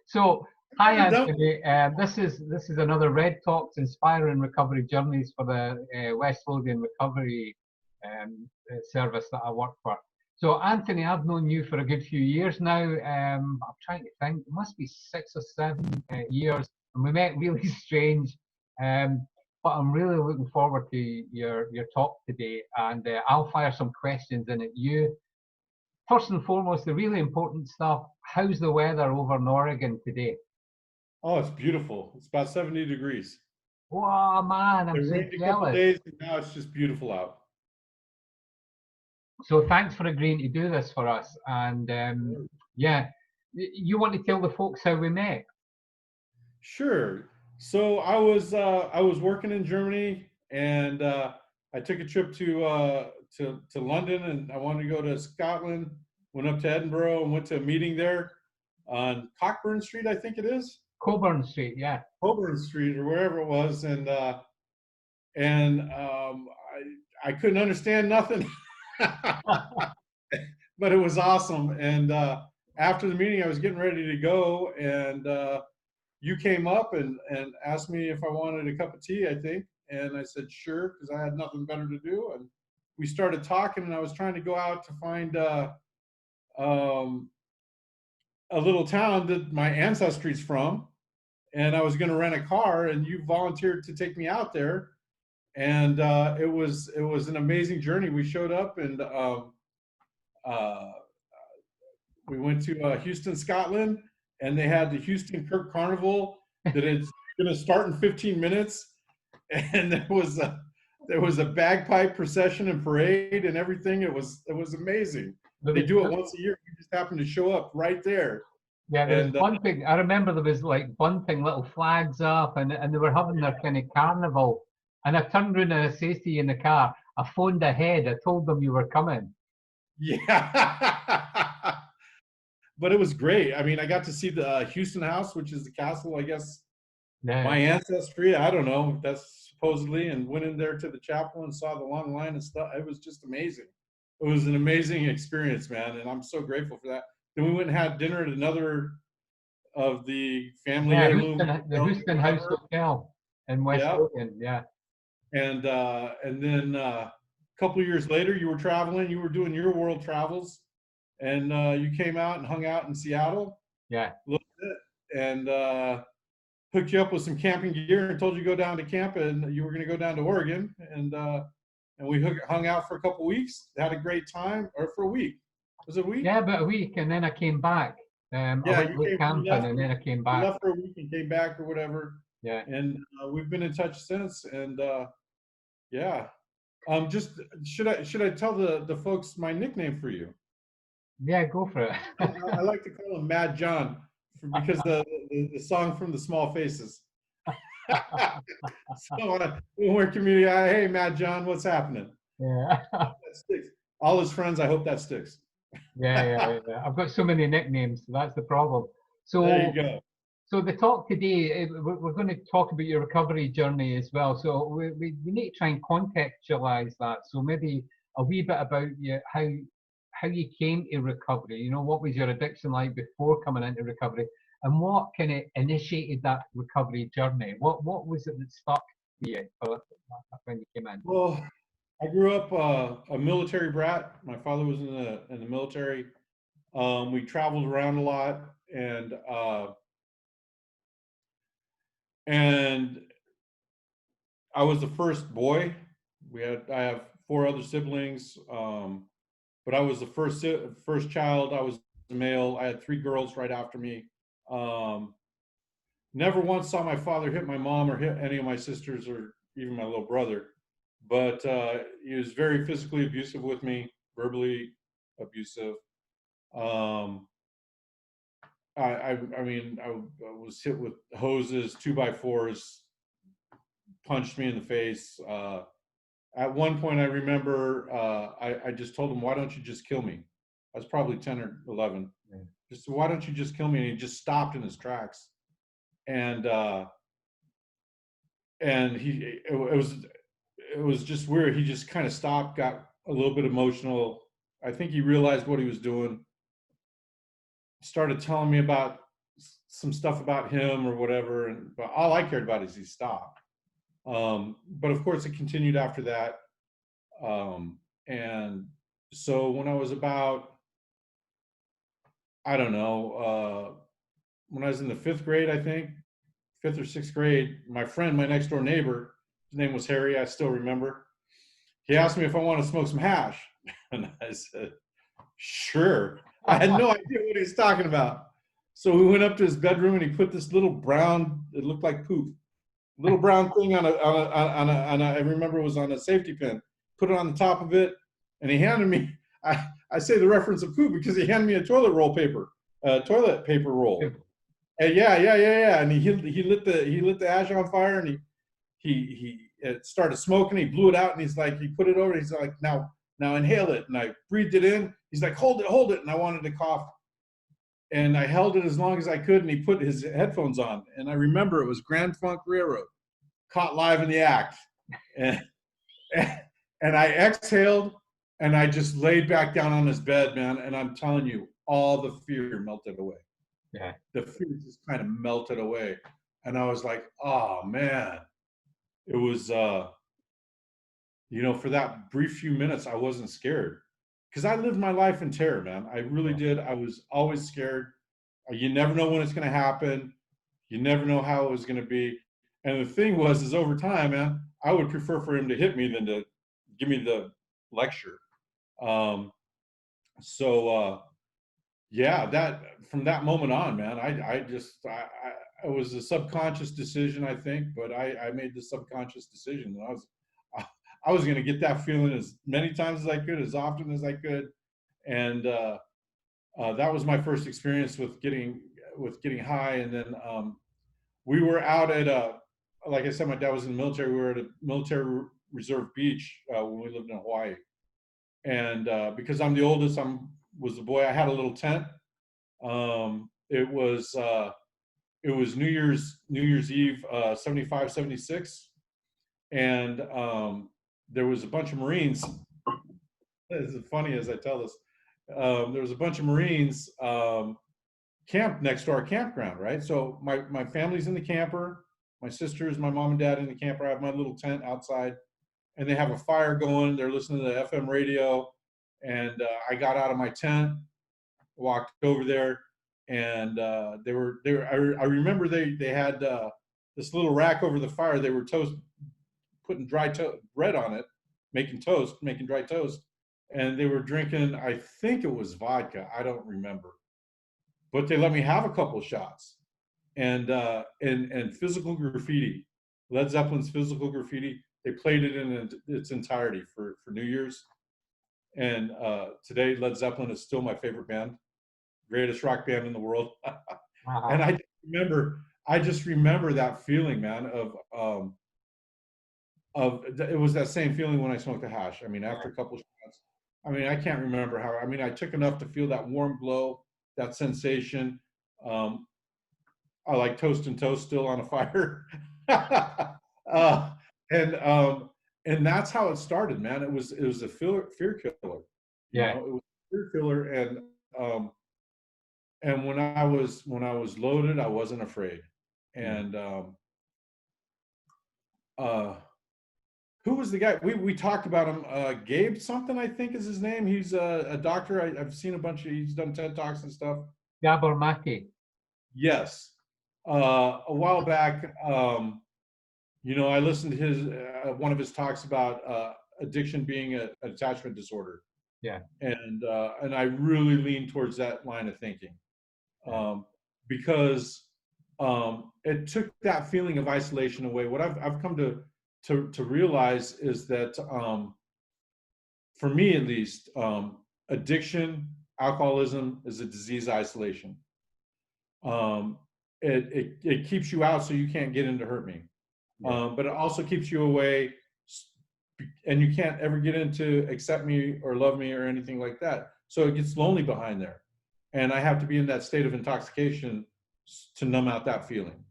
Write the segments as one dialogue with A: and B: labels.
A: So, hi
B: Never done.
A: Anthony. This is another Red Talks Inspiring Recovery Journeys for the West Lothian Recovery service that I work for. So, Anthony, I've known you for a good few years now. I'm trying to think; it must be 6 or 7 years, and we met really strange. Um, but I'm really looking forward to your talk today, and I'll fire some questions in at you. First and foremost, the really important stuff. How's the weather over in Oregon today?
B: Oh, it's beautiful. It's about 70 degrees.
A: Oh man,
B: It
A: I'm so
B: rained a couple
A: jealous.
B: days, and now it's just beautiful out.
A: So thanks for agreeing to do this for us. And yeah, you want to tell the folks how we met?
B: Sure. So I was working in Germany, and I took a trip to London, and I wanted to go to Scotland. Went up to Edinburgh and went to a meeting there on Cockburn Street, I think it is,
A: Coburn Street, yeah.
B: Cockburn Street or wherever it was, and I couldn't understand nothing, but it was awesome. And after the meeting, I was getting ready to go, and you came up and asked me if I wanted a cup of tea, I think. And I said, sure, because I had nothing better to do. And we started talking, and I was trying to go out to find um, a little town that my ancestry's from. And I was going to rent a car, and you volunteered to take me out there. And it was an amazing journey. We showed up, and uh, we went to Houston, Scotland, and they had the Houston Kirk Carnival that it's going to start in 15 minutes, and there was a bagpipe procession and parade and everything. It was amazing.
A: There
B: They
A: was,
B: do it once a year. We just happened to show up right there,
A: yeah, there was
B: and
A: bunting. I remember there was like bunting little flags up, and they were having their kind of carnival. And I turned around and I says to you in the car, I phoned ahead. I told them you were coming.
B: yeah. But it was great. I mean, I got to see the Houston House, which is the castle, I guess,
A: Yeah.
B: my ancestry. I don't know. That's supposedly, and went in there to the chapel and saw the long line and stuff. It was just amazing. It was an amazing experience, man, and I'm so grateful for that. Then we went and had dinner at another of the family
A: Yeah,
B: heirloom
A: The
B: hotels or
A: Houston House
B: whatever.
A: Hotel in West
B: Yeah,
A: Lothian. Yeah.
B: and then a couple of years later, you were traveling. You were doing your world travels, and you came out and hung out in Seattle
A: Yeah.
B: a little bit, and hooked you up with some camping gear and told you to go down to camp, and you were going to go down to Oregon, and we hung out for a couple weeks, had a great time, or for a week. Was it a week?
A: Yeah, about a week, and then I came back. I
B: Yeah,
A: went camping, and then I came
B: you
A: back.
B: left for a week and came back or whatever,
A: Yeah,
B: and we've been in touch since. And yeah, just should I tell the folks my nickname for you?
A: yeah, go for
B: I,
A: it.
B: I like to call him Mad John because the song from the Small Faces. So when we're community, hey, Mad John, what's happening?
A: Yeah,
B: That sticks. All his friends, I hope that sticks.
A: yeah. I've got so many nicknames, so that's the problem.
B: There you
A: So,
B: go.
A: so the talk today, we're going to talk about your recovery journey as well. So we need to try and contextualize that. So maybe a wee bit about you, how you came to recovery. You know, what was your addiction like before coming into recovery, and what kind of initiated that recovery journey? What was it that stuck with you when you came in?
B: Well, I grew up a military brat. My father was in the military. We traveled around a lot, and I was the first boy. I have four other siblings, but I was the first child. I was the male. I had three girls right after me. Um, Never once saw my father hit my mom or hit any of my sisters or even my little brother, but he was very physically abusive with me, verbally abusive. Um, I mean, I was hit with hoses, 2x4s, punched me in the face. At one point, I remember I just told him, "Why don't you just kill me?" I was probably 10 or 11.
A: Yeah.
B: Just, why don't you just kill me? And he just stopped in his tracks. And it was just weird. He just kind of stopped, got a little bit emotional. I think he realized what he was doing, started telling me about some stuff about him or whatever, but all I cared about is he stopped. But of course, it continued after that. And so when I was about, I don't know, when I was in the 5th grade, I think, 5th or 6th grade, my friend, my next door neighbor, his name was Harry, I still remember. He asked me if I wanted to smoke some hash. And I said, sure. I had no idea what he was talking about. So we went up to his bedroom and he put this little brown, it looked like poop, little brown thing on a, I remember it was on a safety pin, put it on the top of it. And he handed me, I say the reference of poop because he handed me a toilet paper roll. And yeah. And he lit the ash on fire, and he it started smoking. He blew it out, and he's like, he put it over. He's like, now inhale it. And I breathed it in. He's like, hold it. And I wanted to cough, and I held it as long as I could. And he put his headphones on, and I remember it was Grand Funk Railroad, Caught Live in the Act, and I exhaled, and I just laid back down on his bed, man. And I'm telling you, all the fear melted away.
A: Yeah.
B: The fear just kind of melted away. And I was like, oh man, it was, for that brief few minutes, I wasn't scared because I lived my life in terror, man. I really did. I was always scared. You never know when it's going to happen. You never know how it was going to be. And the thing is over time, man, I would prefer for him to hit me than to give me the lecture. Yeah, that from that moment on, man, it was a subconscious decision, I think, but I made the subconscious decision. And I was going to get that feeling as many times as I could, as often as I could. And that was my first experience with getting high. And then we were out at like I said, my dad was in the military. We were at a military reserve beach when we lived in Hawaii. And because I'm the oldest, was the boy. I had a little tent. It was New Year's Eve, 75, 76. And there was a bunch of Marines. This is funny as I tell this. There was a bunch of Marines camped next to our campground, right? So my family's in the camper. My sisters, my mom and dad in the camper. I have my little tent outside, and they have a fire going. They're listening to the FM radio. And I got out of my tent, walked over there, and they were. I remember they had this little rack over the fire. They were putting dry bread on it, making dry toast, and they were drinking. I think it was vodka. I don't remember, but they let me have a couple of shots, and Physical Graffiti, Led Zeppelin's Physical Graffiti. They played it in its entirety for New Year's. And today, Led Zeppelin is still my favorite band, greatest rock band in the world. And I just remember that feeling, man, of it was that same feeling when I smoked the hash. I mean, after a couple of shots, I mean, I can't remember how. I mean, I took enough to feel that warm glow, that sensation. I like Toast and Toast still on a fire. And that's how it started, man. It was a fear killer.
A: Yeah.
B: It was a fear killer. And when I was loaded, I wasn't afraid. And who was the guy? We talked about him. Gabe something, I think is his name. He's a doctor. I've seen he's done TED Talks and stuff.
A: Gabor Maki.
B: Yes. A while back, I listened to his one of his talks about addiction being an attachment disorder.
A: Yeah.
B: And I really lean towards that line of thinking, because it took that feeling of isolation away. What I've come to realize is that, for me at least, addiction, alcoholism is a disease isolation. It keeps you out so you can't get in to hurt me. But it also keeps you away, and you can't ever get into accept me or love me or anything like that. So it gets lonely behind there. And I have to be in that state of intoxication to numb out that feeling.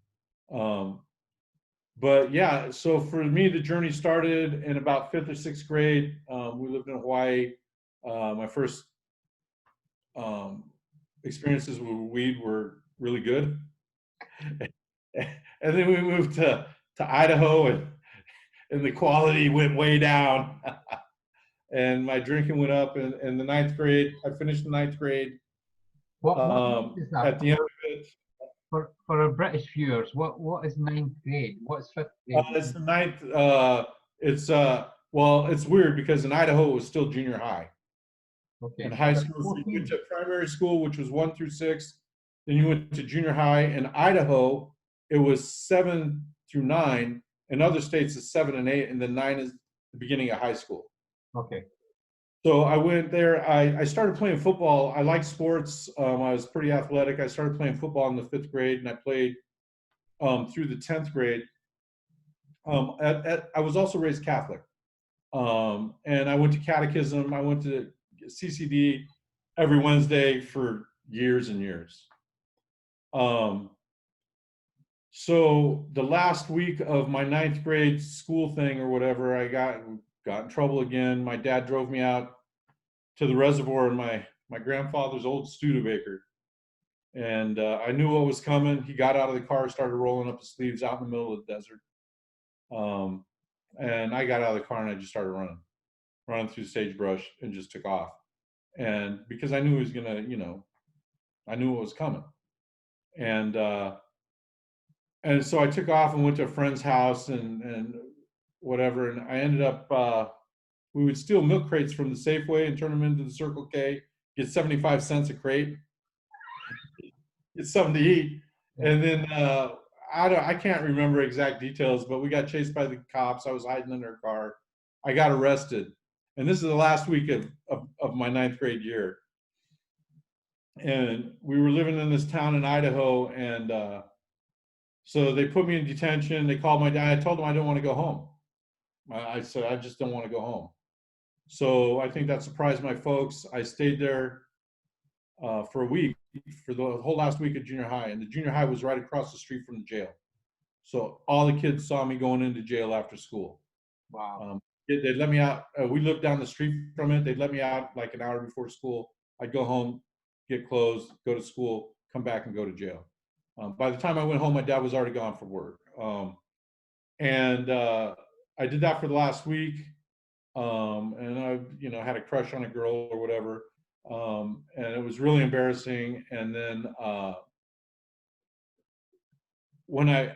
B: But yeah, so for me, the journey started in about 5th or 6th grade. We lived in Hawaii. My first experiences with weed were really good. And then we moved to Idaho, and the quality went way down. And my drinking went up in the ninth grade. I finished the ninth grade.
A: What is that
B: At the end of it,
A: for our British viewers? What is ninth grade? What's fifth grade?
B: it's the ninth. It's well, it's weird because in Idaho it was still junior high.
A: Okay,
B: In high
A: so
B: school, so you went
A: 14.
B: to primary school, which was 1 through 6. Then you went to junior high. In Idaho, it was 7 through 9. In other states, it's 7 and 8, and then 9 is the beginning of high school.
A: Okay.
B: So I went there. I started playing football. I like sports. I was pretty athletic. I started playing football in the 5th grade, and I played through the 10th grade. I was also raised Catholic, and I went to catechism. I went to CCD every Wednesday for years and years. So the last week of my 9th grade school thing or whatever, I got in trouble again. My dad drove me out to the reservoir in my grandfather's old Studebaker, and I knew what was coming. He got out of the car, started rolling up his sleeves out in the middle of the desert, and I got out of the car and I just started running through sagebrush and just took off. And because I knew he was gonna, I knew what was coming, and so I took off and went to a friend's house and whatever, and I ended up. We would steal milk crates from the Safeway and turn them into the Circle K, get 75 cents a crate, get something to eat, and then I can't remember exact details, but we got chased by the cops. I was hiding in their car. I got arrested, and this is the last week of my 9th grade year. And we were living in this town in Idaho, and so they put me in detention. They called my dad. I told them I didn't want to go home. I said, I just don't want to go home. So I think that surprised my folks. I stayed there for a week, for the whole last week of junior high. And the junior high was right across the street from the jail. So all the kids saw me going into jail after school.
A: Wow.
B: They'd let me out. We lived down the street from it. They'd let me out like an hour before school. I'd go home, get clothes, go to school, come back and go to jail. By the time I went home, my dad was already gone for work. And I did that for the last week. And I, had a crush on a girl or whatever. And it was really embarrassing. And then when the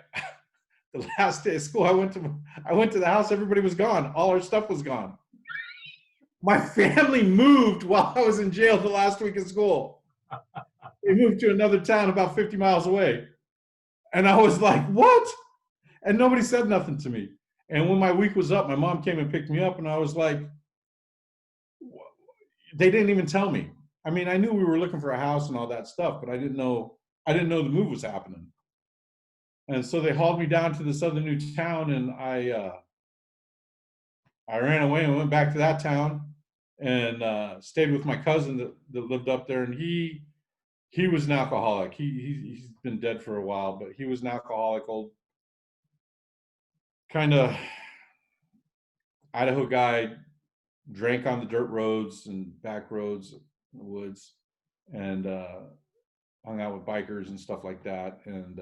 B: last day of school, I went to the house, everybody was gone. All our stuff was gone. My family moved while I was in jail the last week of school. They moved to another town about 50 miles away. And I was like, what? And nobody said nothing to me. And when my week was up, my mom came and picked me up, and I was like, they didn't even tell me. I mean, I knew we were looking for a house and all that stuff, but I didn't know the move was happening. And so they hauled me down to this other new town, and I ran away and went back to that town and stayed with my cousin that lived up there. And he was an alcoholic. He's been dead for a while, but he was an alcoholic, old kind of Idaho guy, drank on the dirt roads and back roads in the woods, and hung out with bikers and stuff like that. And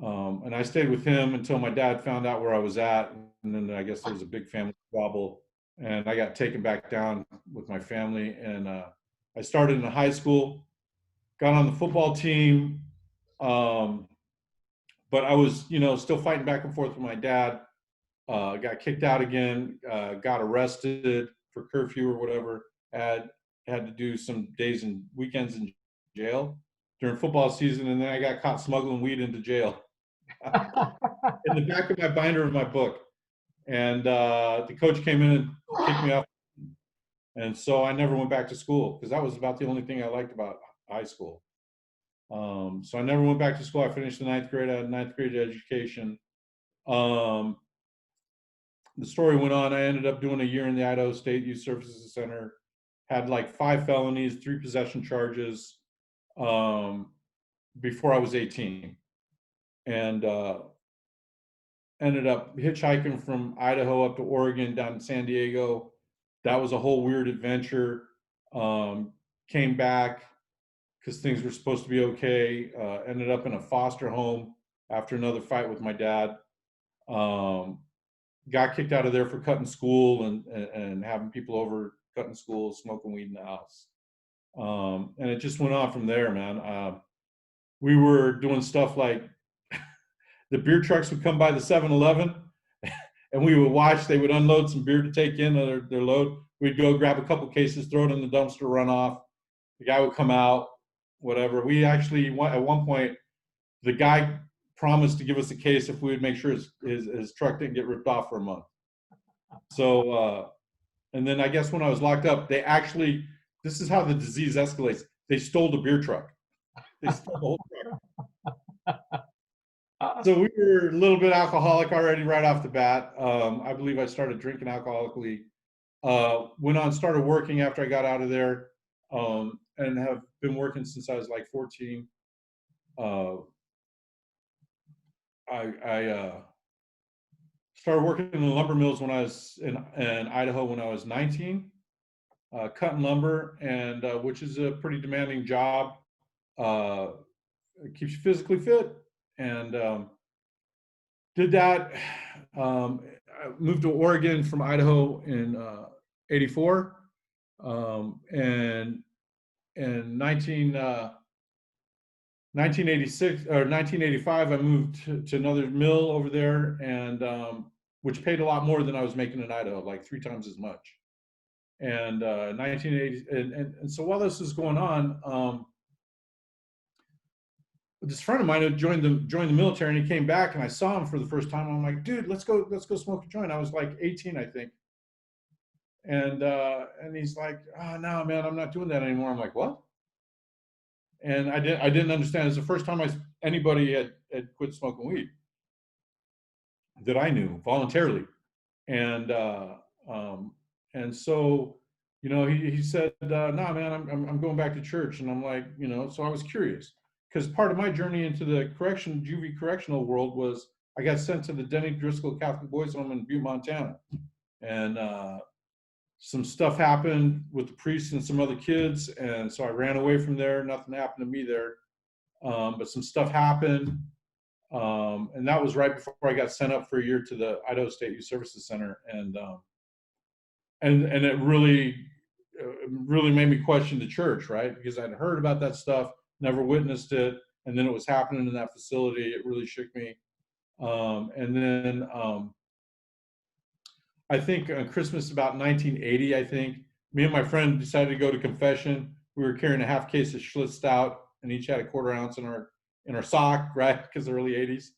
B: I stayed with him until my dad found out where I was at. And then I guess there was a big family squabble, and I got taken back down with my family. And I started in high school, got on the football team. But I was, still fighting back and forth with my dad. Got kicked out again, got arrested for curfew or whatever. Had to do some days and weekends in jail during football season, and then I got caught smuggling weed into jail in the back of my binder of my book. And the coach came in and kicked me off, and so I never went back to school because that was about the only thing I liked about high school. So I never went back to school. I finished the 9th grade. I had a 9th grade education. The story went on. I ended up doing a year in the Idaho State Youth Services Center. Had like 5 felonies, 3 possession charges before I was 18, and ended up hitchhiking from Idaho up to Oregon, down to San Diego. That was a whole weird adventure. Came back, because things were supposed to be okay. Ended up in a foster home after another fight with my dad. Got kicked out of there for cutting school and having people over cutting school, smoking weed in the house. And it just went on from there, man. We were doing stuff like the beer trucks would come by the 7-Eleven and we would watch, they would unload some beer to take in their load. We'd go grab a couple cases, throw it in the dumpster, run off. The guy would come out, whatever. We actually, at one point, the guy promised to give us a case if we would make sure his truck didn't get ripped off for a month. So, and then I guess when I was locked up, they actually, this is how the disease escalates. They stole the beer truck. They stole the whole truck. So we were a little bit alcoholic already right off the bat. I believe I started drinking alcoholically. Went on, started working after I got out of there, and have been working since I was like 14. I started working in the lumber mills when I was in Idaho when I was 19, cutting lumber, and which is a pretty demanding job. It keeps you physically fit, and did that. I moved to Oregon from Idaho in '84, and in 1986 or 1985, I moved to another mill over there, and which paid a lot more than I was making in Idaho, like 3 times as much. And 1980, and so while this was going on, this friend of mine who joined the military, and he came back, and I saw him for the first time. I'm like, dude, let's go smoke a joint. I was like 18, I think. And he's like, oh no, man, I'm not doing that anymore. I'm like, what? And I didn't understand. It's the first time anybody had quit smoking weed that I knew voluntarily. And so, you know, he said, no, man, I'm going back to church. And I'm like, you know, so I was curious, because part of my journey into the juvie correctional world was I got sent to the Denny Driscoll Catholic Boys Home in Butte, Montana. And some stuff happened with the priests and some other kids. And so I ran away from there. Nothing happened to me there. But some stuff happened. And that was right before I got sent up for a year to the Idaho State Youth Services Center. And it really made me question the church, right? Because I'd heard about that stuff, never witnessed it. And then it was happening in that facility. It really shook me. And then I think on Christmas about 1980, I think, me and my friend decided to go to confession. We were carrying a half case of Schlitz Stout, and each had a 1/4 ounce in our sock, right? Because the early 80s.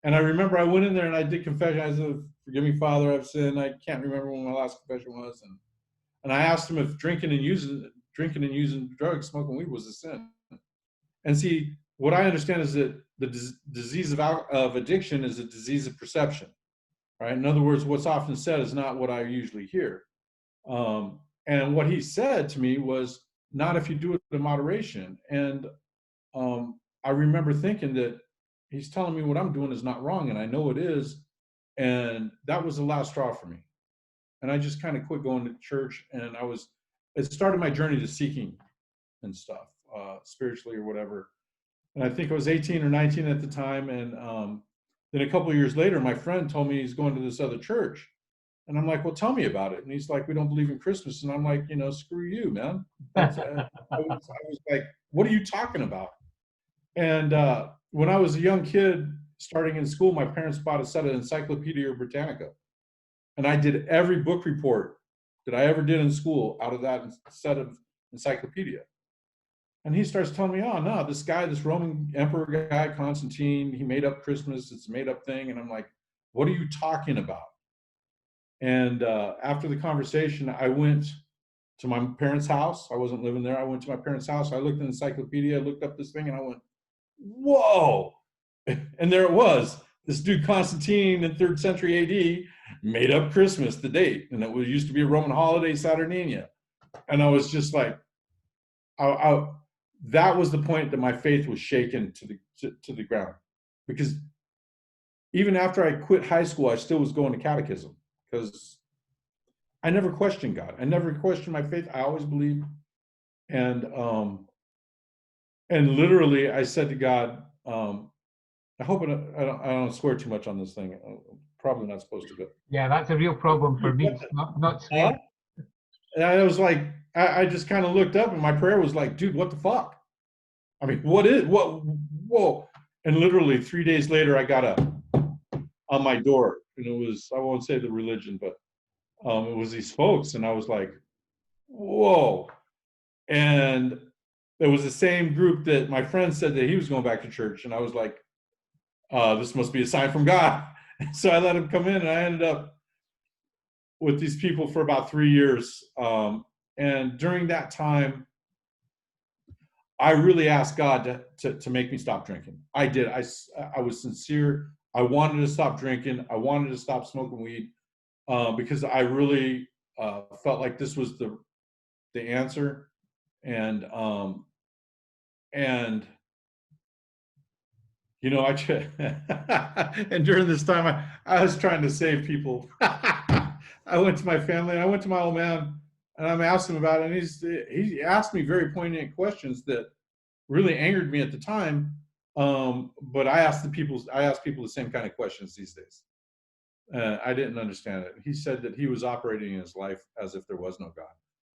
B: And I remember I went in there and I did confession. I said, forgive me, Father, I've sinned. I can't remember when my last confession was. And I asked him if drinking and using drugs, smoking weed was a sin. And see, what I understand is that the disease of addiction is a disease of perception, right? In other words, what's often said is not what I usually hear. And what he said to me was, not if you do it in moderation. And I remember thinking that he's telling me what I'm doing is not wrong, and I know it is. And that was the last straw for me. And I just kind of quit going to church, and it started my journey to seeking and stuff, spiritually or whatever. And I think I was 18 or 19 at the time. And then a couple of years later, my friend told me he's going to this other church. And I'm like, well, tell me about it. And he's like, we don't believe in Christmas. And I'm like, you know, screw you, man. I was like, what are you talking about? And when I was a young kid starting in school, my parents bought a set of Encyclopedia Britannica. And I did every book report that I ever did in school out of that set of encyclopedia. And he starts telling me, oh, no, this Roman emperor guy, Constantine, he made up Christmas. It's a made up thing. And I'm like, what are you talking about? And after the conversation, I went to my parents' house. I wasn't living there. I went to my parents' house. I looked in the encyclopedia, looked up this thing, and I went, whoa. And there it was. This dude Constantine in 3rd century AD made up Christmas, the date. And it used to be a Roman holiday, Saturnalia. And I was just like, that was the point that my faith was shaken to the ground. Because even after I quit high school, I still was going to catechism, because I never questioned God. I never questioned my faith. I always believed. And And literally, I said to God, I hope I don't swear too much on this thing. I'm probably not supposed to, but
A: Yeah, that's a real problem for me. Not
B: huh?
A: swearing.
B: And I was like, I just kind of looked up, and my prayer was like, dude, what the fuck? I mean, whoa. And literally 3 days later, I got on my door, and it was, I won't say the religion, but it was these folks, and I was like, whoa. And it was the same group that my friend said that he was going back to church, and I was like, this must be a sign from God. So I let him come in, and I ended up with these people for about 3 years. And during that time, I really asked God to make me stop drinking. I did. I was sincere. I wanted to stop drinking. I wanted to stop smoking weed because I really felt like this was the answer. And and you know, and during this time, I was trying to save people. I went to my family, and I went to my old man, and I asked him about it, and he asked me very poignant questions that really angered me at the time. But I asked people the same kind of questions these days. I didn't understand it. He said that he was operating in his life as if there was no God.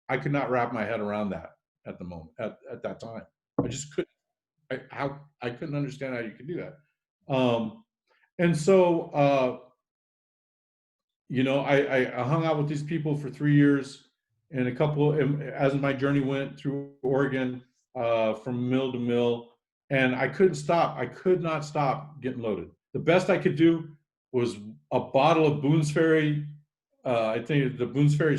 B: I could not wrap my head around that at the moment, at that time. I just couldn't. I couldn't understand how you could do that. And so, you know, I hung out with these people for 3 years, and as my journey went through Oregon, from mill to mill, and I couldn't stop. I could not stop getting loaded. The best I could do was a bottle of Boone's Ferry. I think the Boone's Ferry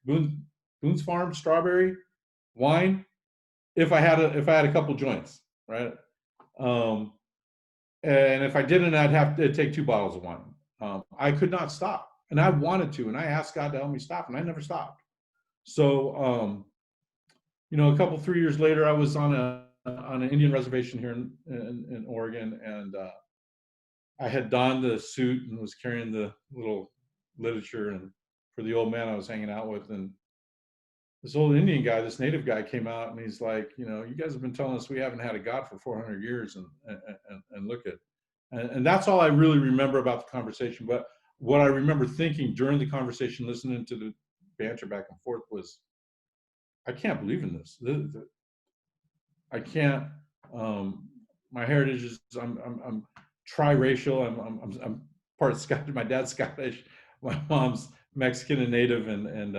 B: Boone's Farm strawberry wine. If I had a couple joints, right? Um, and if I didn't, I'd have to take 2 bottles of wine. I could not stop, and I wanted to, and I asked God to help me stop, and I never stopped. So, you know, 3 years later, I was on an Indian reservation here in Oregon, and I had donned the suit and was carrying the little literature and for the old man I was hanging out with, and this old Indian guy, this native guy, came out, and he's like, you know, you guys have been telling us we haven't had a God for 400 years, and look at, and that's all I really remember about the conversation. But what I remember thinking during the conversation, listening to the banter back and forth, was, I can't believe in this. I can't. My heritage is, I'm triracial. I'm part Scottish. My dad's Scottish. My mom's Mexican and Native, and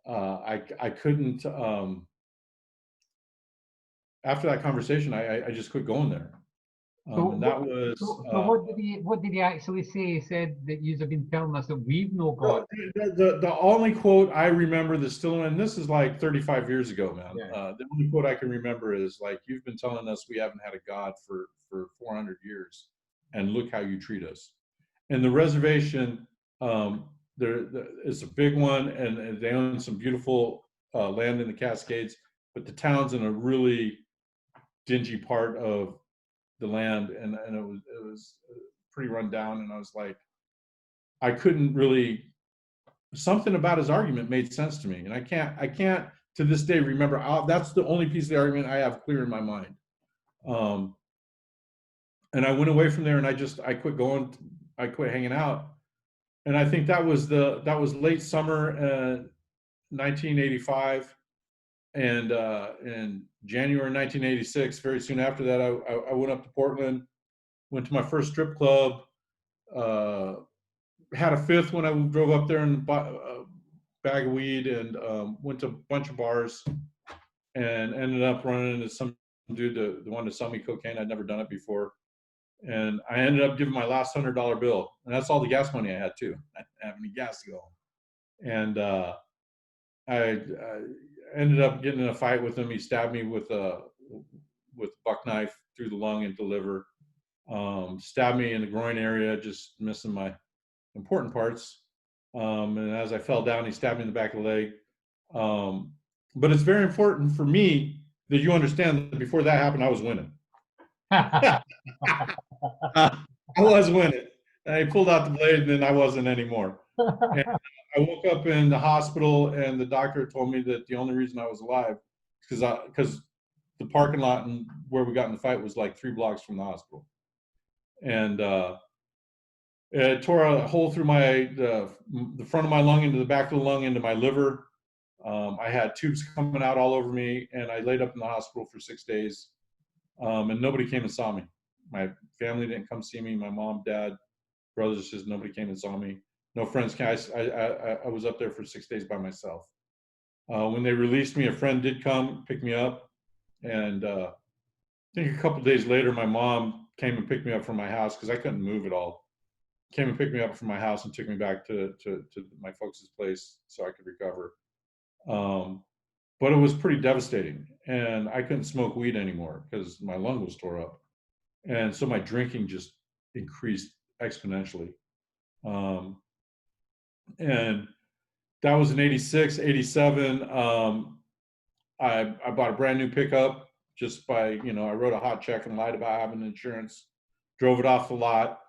B: I couldn't. After that conversation, I just quit going there.
A: So,
B: And that was
A: so what did he actually say? He said that you have been telling us that we've no God.
B: the only quote I remember that's still, and this is like 35 years ago, man.
A: Yeah.
B: The only quote I can remember is like, you've been telling us we haven't had a God for 400 years, and look how you treat us. And the reservation, there is a big one, and they own some beautiful land in the Cascades, but the town's in a really dingy part of the land, and it was pretty run down. And I was like, I couldn't really, something about his argument made sense to me, and I can't to this day remember. That's the only piece of the argument I have clear in my mind. And I went away from there, and I quit going. I quit hanging out, and I think that was late summer 1985, and in January 1986, very soon after that, I went up to Portland, went to my first strip club, had a fifth when I drove up there and bought a bag of weed, and went to a bunch of bars, and ended up running into some dude that wanted to sell me cocaine. I'd never done it before. And I ended up giving my last $100 bill, and that's all the gas money I had too. I didn't have any gas to go. And I ended up getting in a fight with him. He stabbed me with a buck knife through the lung into the liver. Stabbed me in the groin area, just missing my important parts. And as I fell down, he stabbed me in the back of the leg. But it's very important for me that you understand that before that happened, I was winning. I was winning. And he pulled out the blade, and then I wasn't anymore. And I woke up in the hospital, and the doctor told me that the only reason I was alive is because the parking lot and where we got in the fight was like 3 blocks from the hospital. And it tore a hole through the front of my lung into the back of the lung into my liver. I had tubes coming out all over me, and I laid up in the hospital for 6 days. And nobody came and saw me. My family didn't come see me. My mom, dad, brothers, sisters, nobody came and saw me. No friends came. I was up there for 6 days by myself. When they released me, a friend did come pick me up, and I think a couple days later, my mom came and picked me up from my house because I couldn't move at all. Came and picked me up from my house and took me back to my folks' place so I could recover. But it was pretty devastating, and I couldn't smoke weed anymore because my lung was tore up, and so my drinking just increased exponentially. And that was in 86, 87. I bought a brand new pickup just by, I wrote a hot check and lied about having insurance, drove it off the lot,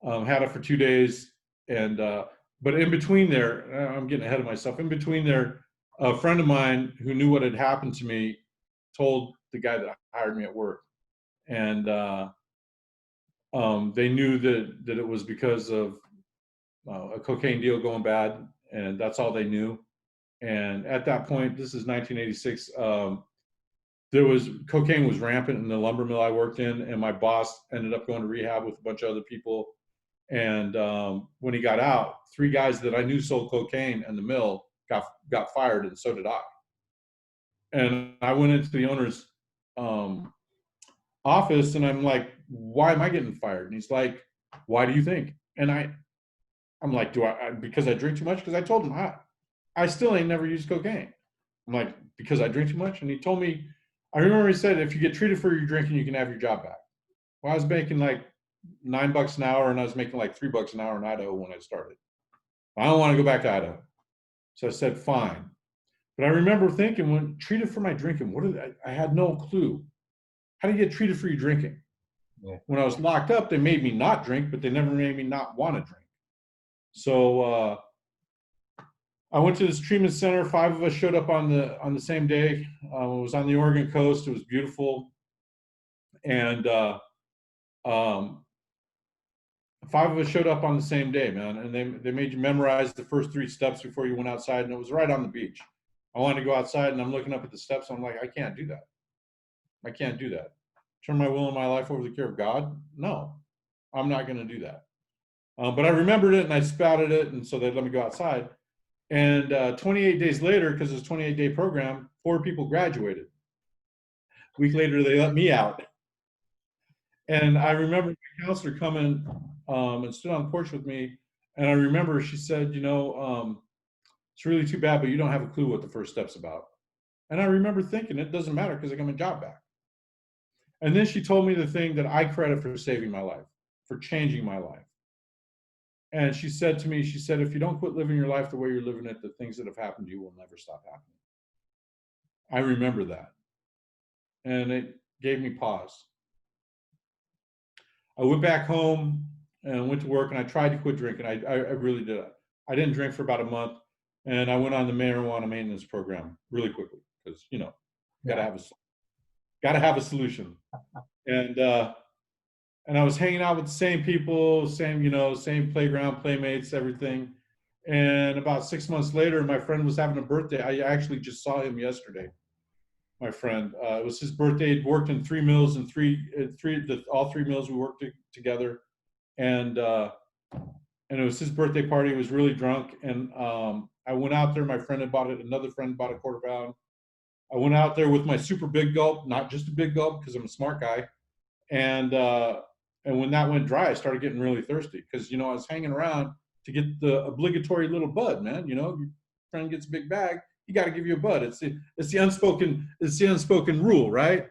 B: had it for 2 days. And, but in between there, I'm getting ahead of myself. In between there, a friend of mine who knew what had happened to me told the guy that hired me at work. And they knew that it was because of a cocaine deal going bad, and that's all they knew. And at that point, this is 1986, cocaine was rampant in the lumber mill I worked in, and my boss ended up going to rehab with a bunch of other people. And when he got out, 3 guys that I knew sold cocaine in the mill got fired, and so did I. And I went into the owner's office, and I'm like, why am I getting fired? And he's like, why do you think? And I'm like, because I drink too much? Because I told him, I still ain't never used cocaine. I'm like, because I drink too much? And he told me, I remember he said, if you get treated for your drinking, you can have your job back. Well, I was making like $9 an hour, and I was making like $3 an hour in Idaho when I started. I don't want to go back to Idaho. So I said, fine. But I remember thinking, when treated for my drinking, I had no clue. How do you get treated for your drinking?
A: Yeah.
B: When I was locked up, they made me not drink, but they never made me not want to drink. So I went to this treatment center. 5 of us showed up on the same day. It was on the Oregon coast. It was beautiful. And 5 of us showed up on the same day, man. And they made you memorize the first 3 steps before you went outside. And it was right on the beach. I wanted to go outside, and I'm looking up at the steps. I'm like, I can't do that. I can't do that. Turn my will and my life over to the care of God? No, I'm not going to do that. But I remembered it, and I spouted it, and so they let me go outside. And 28 days later, because it's a 28-day program, 4 people graduated. A week later, they let me out. And I remember my counselor coming and stood on the porch with me. And I remember she said, it's really too bad, but you don't have a clue what the first step's about. And I remember thinking, it doesn't matter because I got my job back. And then she told me the thing that I credit for saving my life, for changing my life. And she said to me, if you don't quit living your life the way you're living it, the things that have happened to you will never stop happening. I remember that. And it gave me pause. I went back home and went to work, and I tried to quit drinking. I really did. I didn't drink for about a month, and I went on the marijuana maintenance program really quickly because, gotta have a solution. And I was hanging out with the same people, same playground, playmates, everything. And about 6 months later, my friend was having a birthday. I actually just saw him yesterday. My friend, it was his birthday. He'd worked in 3 mills, and all 3 mills we worked together. And it was his birthday party. He was really drunk. And I went out there. My friend another friend bought a quarter pound. I went out there with my super big gulp, not just a big gulp because I'm a smart guy. And when that went dry, I started getting really thirsty because, I was hanging around to get the obligatory little bud, man. Your friend gets a big bag, you got to give you a bud. It's the unspoken rule, right?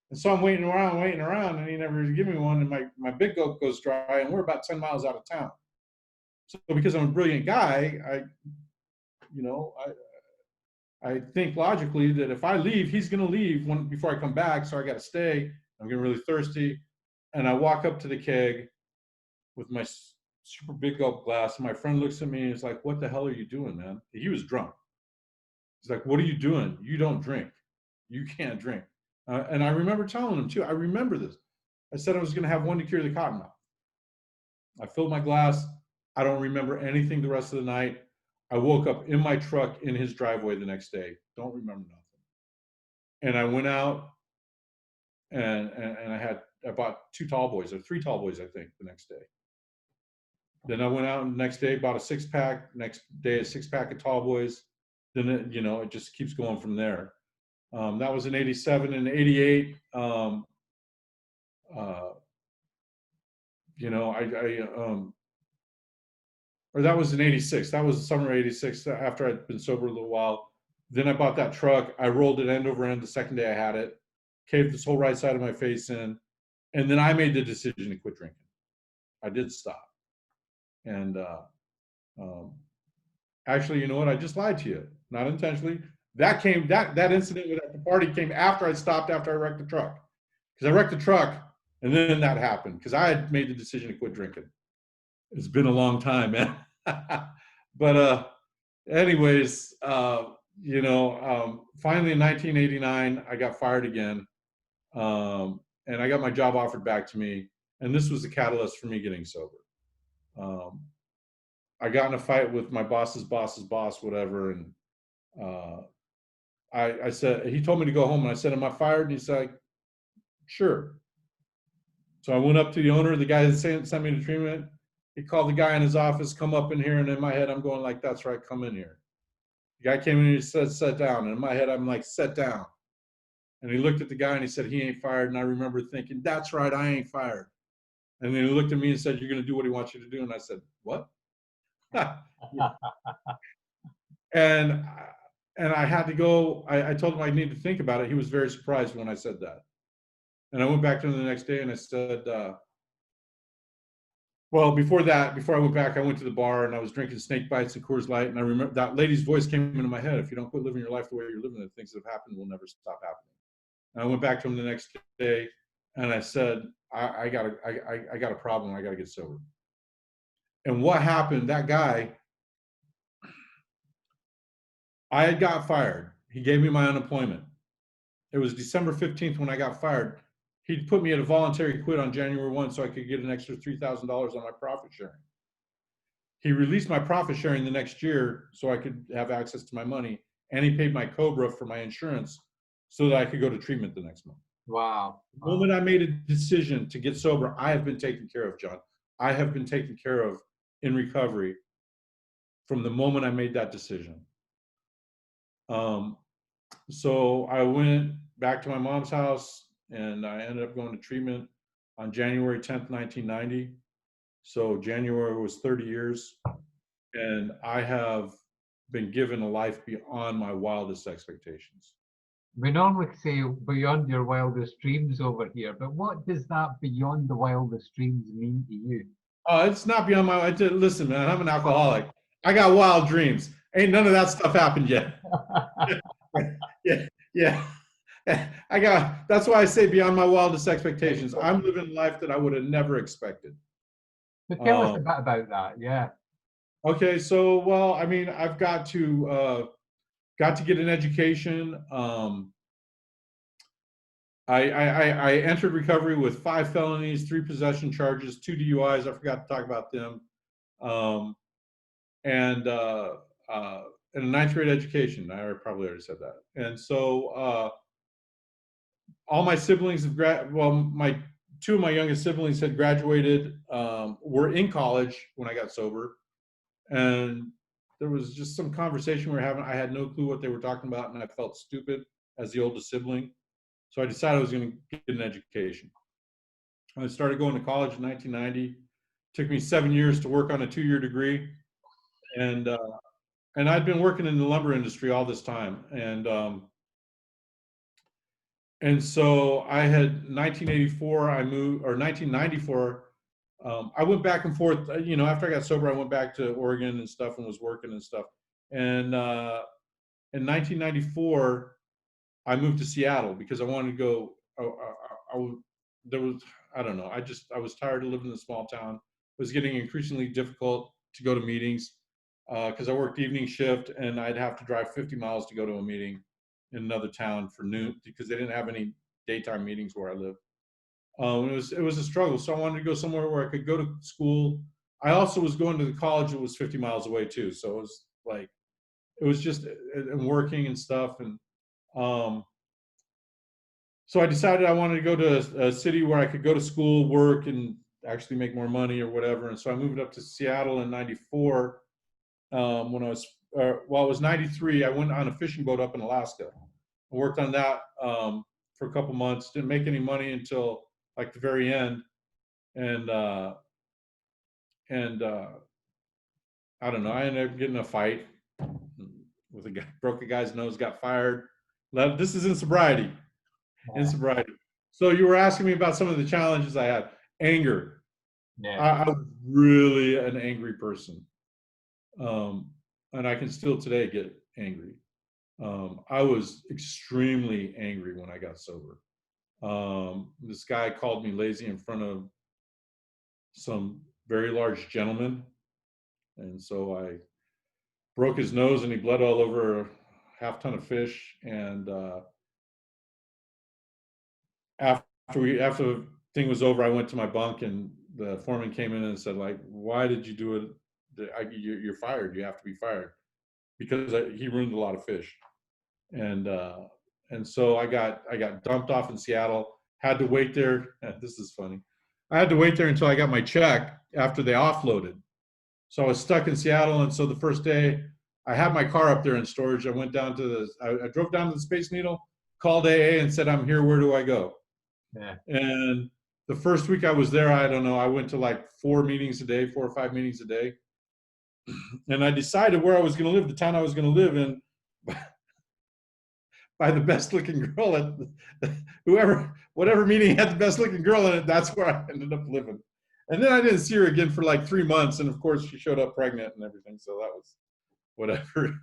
B: And so I'm waiting around, and he never give me one. And my big gulp goes dry, and we're about 10 miles out of town. So because I'm a brilliant guy, I think logically that if I leave, he's going to leave before I come back. So I got to stay. I'm getting really thirsty. And I walk up to the keg with my super big gulp glass. And my friend looks at me and is like, what the hell are you doing, man? He was drunk. He's like, what are you doing? You don't drink. You can't drink. And I remember telling him too, I remember this. I said I was going to have one to cure the cotton mouth. I filled my glass. I don't remember anything the rest of the night. I woke up in my truck in his driveway the next day. Don't remember nothing. And I went out and I bought 2 tall boys or 3 tall boys, I think, the next day. Then I went out and the next day, bought a 6-pack, next day, a 6-pack of tall boys. Then it just keeps going from there. That was in 87 and 88. Or that was in 86. That was the summer of 86 after I'd been sober a little while. Then I bought that truck. I rolled it end over end the second day I had it, caved this whole right side of my face in. And then I made the decision to quit drinking. I did stop. And actually, you know what? I just lied to you, not intentionally. That incident at the party came after I stopped, after I wrecked the truck. Because I wrecked the truck, and then that happened, because I had made the decision to quit drinking. It's been a long time, man. But anyways, finally in 1989, I got fired again. And I got my job offered back to me. And this was the catalyst for me getting sober. I got in a fight with my boss's boss, whatever. And I said, he told me to go home. And I said, am I fired? And he's like, sure. So I went up to the owner, the guy that sent me to treatment. He called the guy in his office, come up in here. And in my head, I'm going like, that's right, come in here. The guy came in and he said, sit down. And in my head, I'm like, sit down. And he looked at the guy and he said, he ain't fired. And I remember thinking, that's right, I ain't fired. And then he looked at me and said, you're going to do what he wants you to do. And I said, what? and I had to go. I told him I need to think about it. He was very surprised when I said that. And I went back to him the next day and I said, well, before I went back, I went to the bar and I was drinking Snake Bites and Coors Light. And I remember that lady's voice came into my head. If you don't quit living your life the way you're living, the things that have happened will never stop happening. And I went back to him the next day and I said, I got a problem. I got to get sober. And what happened, that guy, I had got fired. He gave me my unemployment. It was December 15th when I got fired. He put me at a voluntary quit on January 1 so I could get an extra $3,000 on my profit sharing. He released my profit sharing the next year so I could have access to my money. And he paid my COBRA for my insurance so that I could go to treatment the next month.
A: Wow.
B: The moment I made a decision to get sober, I have been taken care of, John. I have been taken care of in recovery from the moment I made that decision. So I went back to my mom's house and I ended up going to treatment on January 10th, 1990. So January was 30 years. And I have been given a life beyond my wildest expectations.
A: We normally say beyond your wildest dreams over here, but what does that beyond the wildest dreams mean to you?
B: It's not beyond my, listen, man, I'm an alcoholic. I got wild dreams. Ain't none of that stuff happened yet. Yeah. That's why I say beyond my wildest expectations. I'm living a life that I would have never expected.
A: So tell us a bit about that, yeah.
B: Okay, so, well, I mean, I've got to get an education. I entered recovery with 5 felonies, 3 possession charges, 2 DUIs. I forgot to talk about them. And a 9th grade education. I probably already said that. And so all my siblings have 2 of my youngest siblings had graduated, were in college when I got sober. And there was just some conversation we were having. I had no clue what they were talking about, and I felt stupid as the oldest sibling. So I decided I was going to get an education. I started going to college in 1990. It took me 7 years to work on a 2-year degree. And I'd been working in the lumber industry all this time. And so I had 1984, I moved, or 1994, I went back and forth, after I got sober, I went back to Oregon and stuff and was working and stuff. And in 1994, I moved to Seattle because I wanted to go, I was tired of living in a small town. It was getting increasingly difficult to go to meetings because I worked evening shift and I'd have to drive 50 miles to go to a meeting in another town for noon because they didn't have any daytime meetings where I live. It was a struggle. So I wanted to go somewhere where I could go to school. I also was going to the college that was 50 miles away too. So it was like, it was just and working and stuff. And um, so I decided I wanted to go to a city where I could go to school, work, and actually make more money or whatever. And so I moved up to Seattle in '94. When I was, well, it was '93. I went on a fishing boat up in Alaska. I worked on that for a couple months. Didn't make any money until like the very end. And and I don't know. I ended up getting in a fight with a guy, broke a guy's nose, got fired. This is in sobriety. In sobriety. So you were asking me about some of the challenges I had. Anger.
A: Yeah.
B: I was really an angry person, and I can still today get angry. I was extremely angry when I got sober. This guy called me lazy in front of some very large gentlemen, and so I broke his nose and he bled all over a half ton of fish. And after the thing was over, I went to my bunk and the foreman came in and said, like, why did you do it? You're fired. You have to be fired because he ruined a lot of fish. And so I got dumped off in Seattle. Had to wait there. This is funny. I had to wait there until I got my check after they offloaded. So I was stuck in Seattle. And so the first day I had my car up there in storage. I went down to I drove down to the Space Needle, called AA and said, I'm here. Where do I go?
A: Yeah.
B: And the first week I was there, I don't know, I went to like 4 meetings a day, 4 or 5 meetings a day. And I decided where I was going to live, the town I was going to live in, by the best looking girl at whatever meeting had the best looking girl in it, that's where I ended up living. And then I didn't see her again for like 3 months. And of course she showed up pregnant and everything. So that was whatever.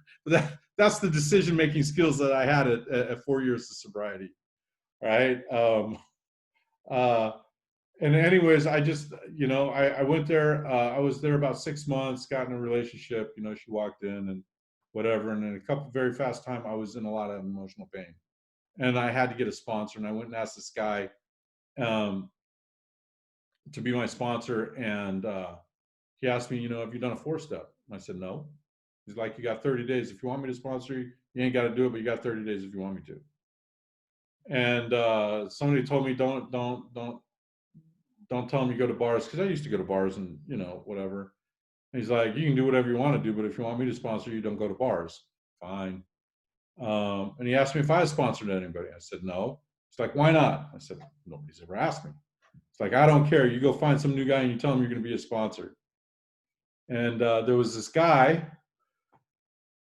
B: That's the decision-making skills that I had at 4 years of sobriety. Right. And anyways, I just, I went there, I was there about 6 months, got in a relationship, she walked in and whatever. And in a couple very fast time, I was in a lot of emotional pain and I had to get a sponsor. And I went and asked this guy to be my sponsor. And he asked me, have you done a 4-step? And I said, no. He's like, you got 30 days. If you want me to sponsor you, you ain't got to do it, but you got 30 days if you want me to. And somebody told me, don't tell him you go to bars, because I used to go to bars and whatever. And he's like, you can do whatever you want to do, but if you want me to sponsor you, don't go to bars. Fine. And he asked me if I sponsored anybody. I said no. He's like, why not? I said, nobody's ever asked me. It's like, I don't care. You go find some new guy and you tell him you're going to be a sponsor. And there was this guy.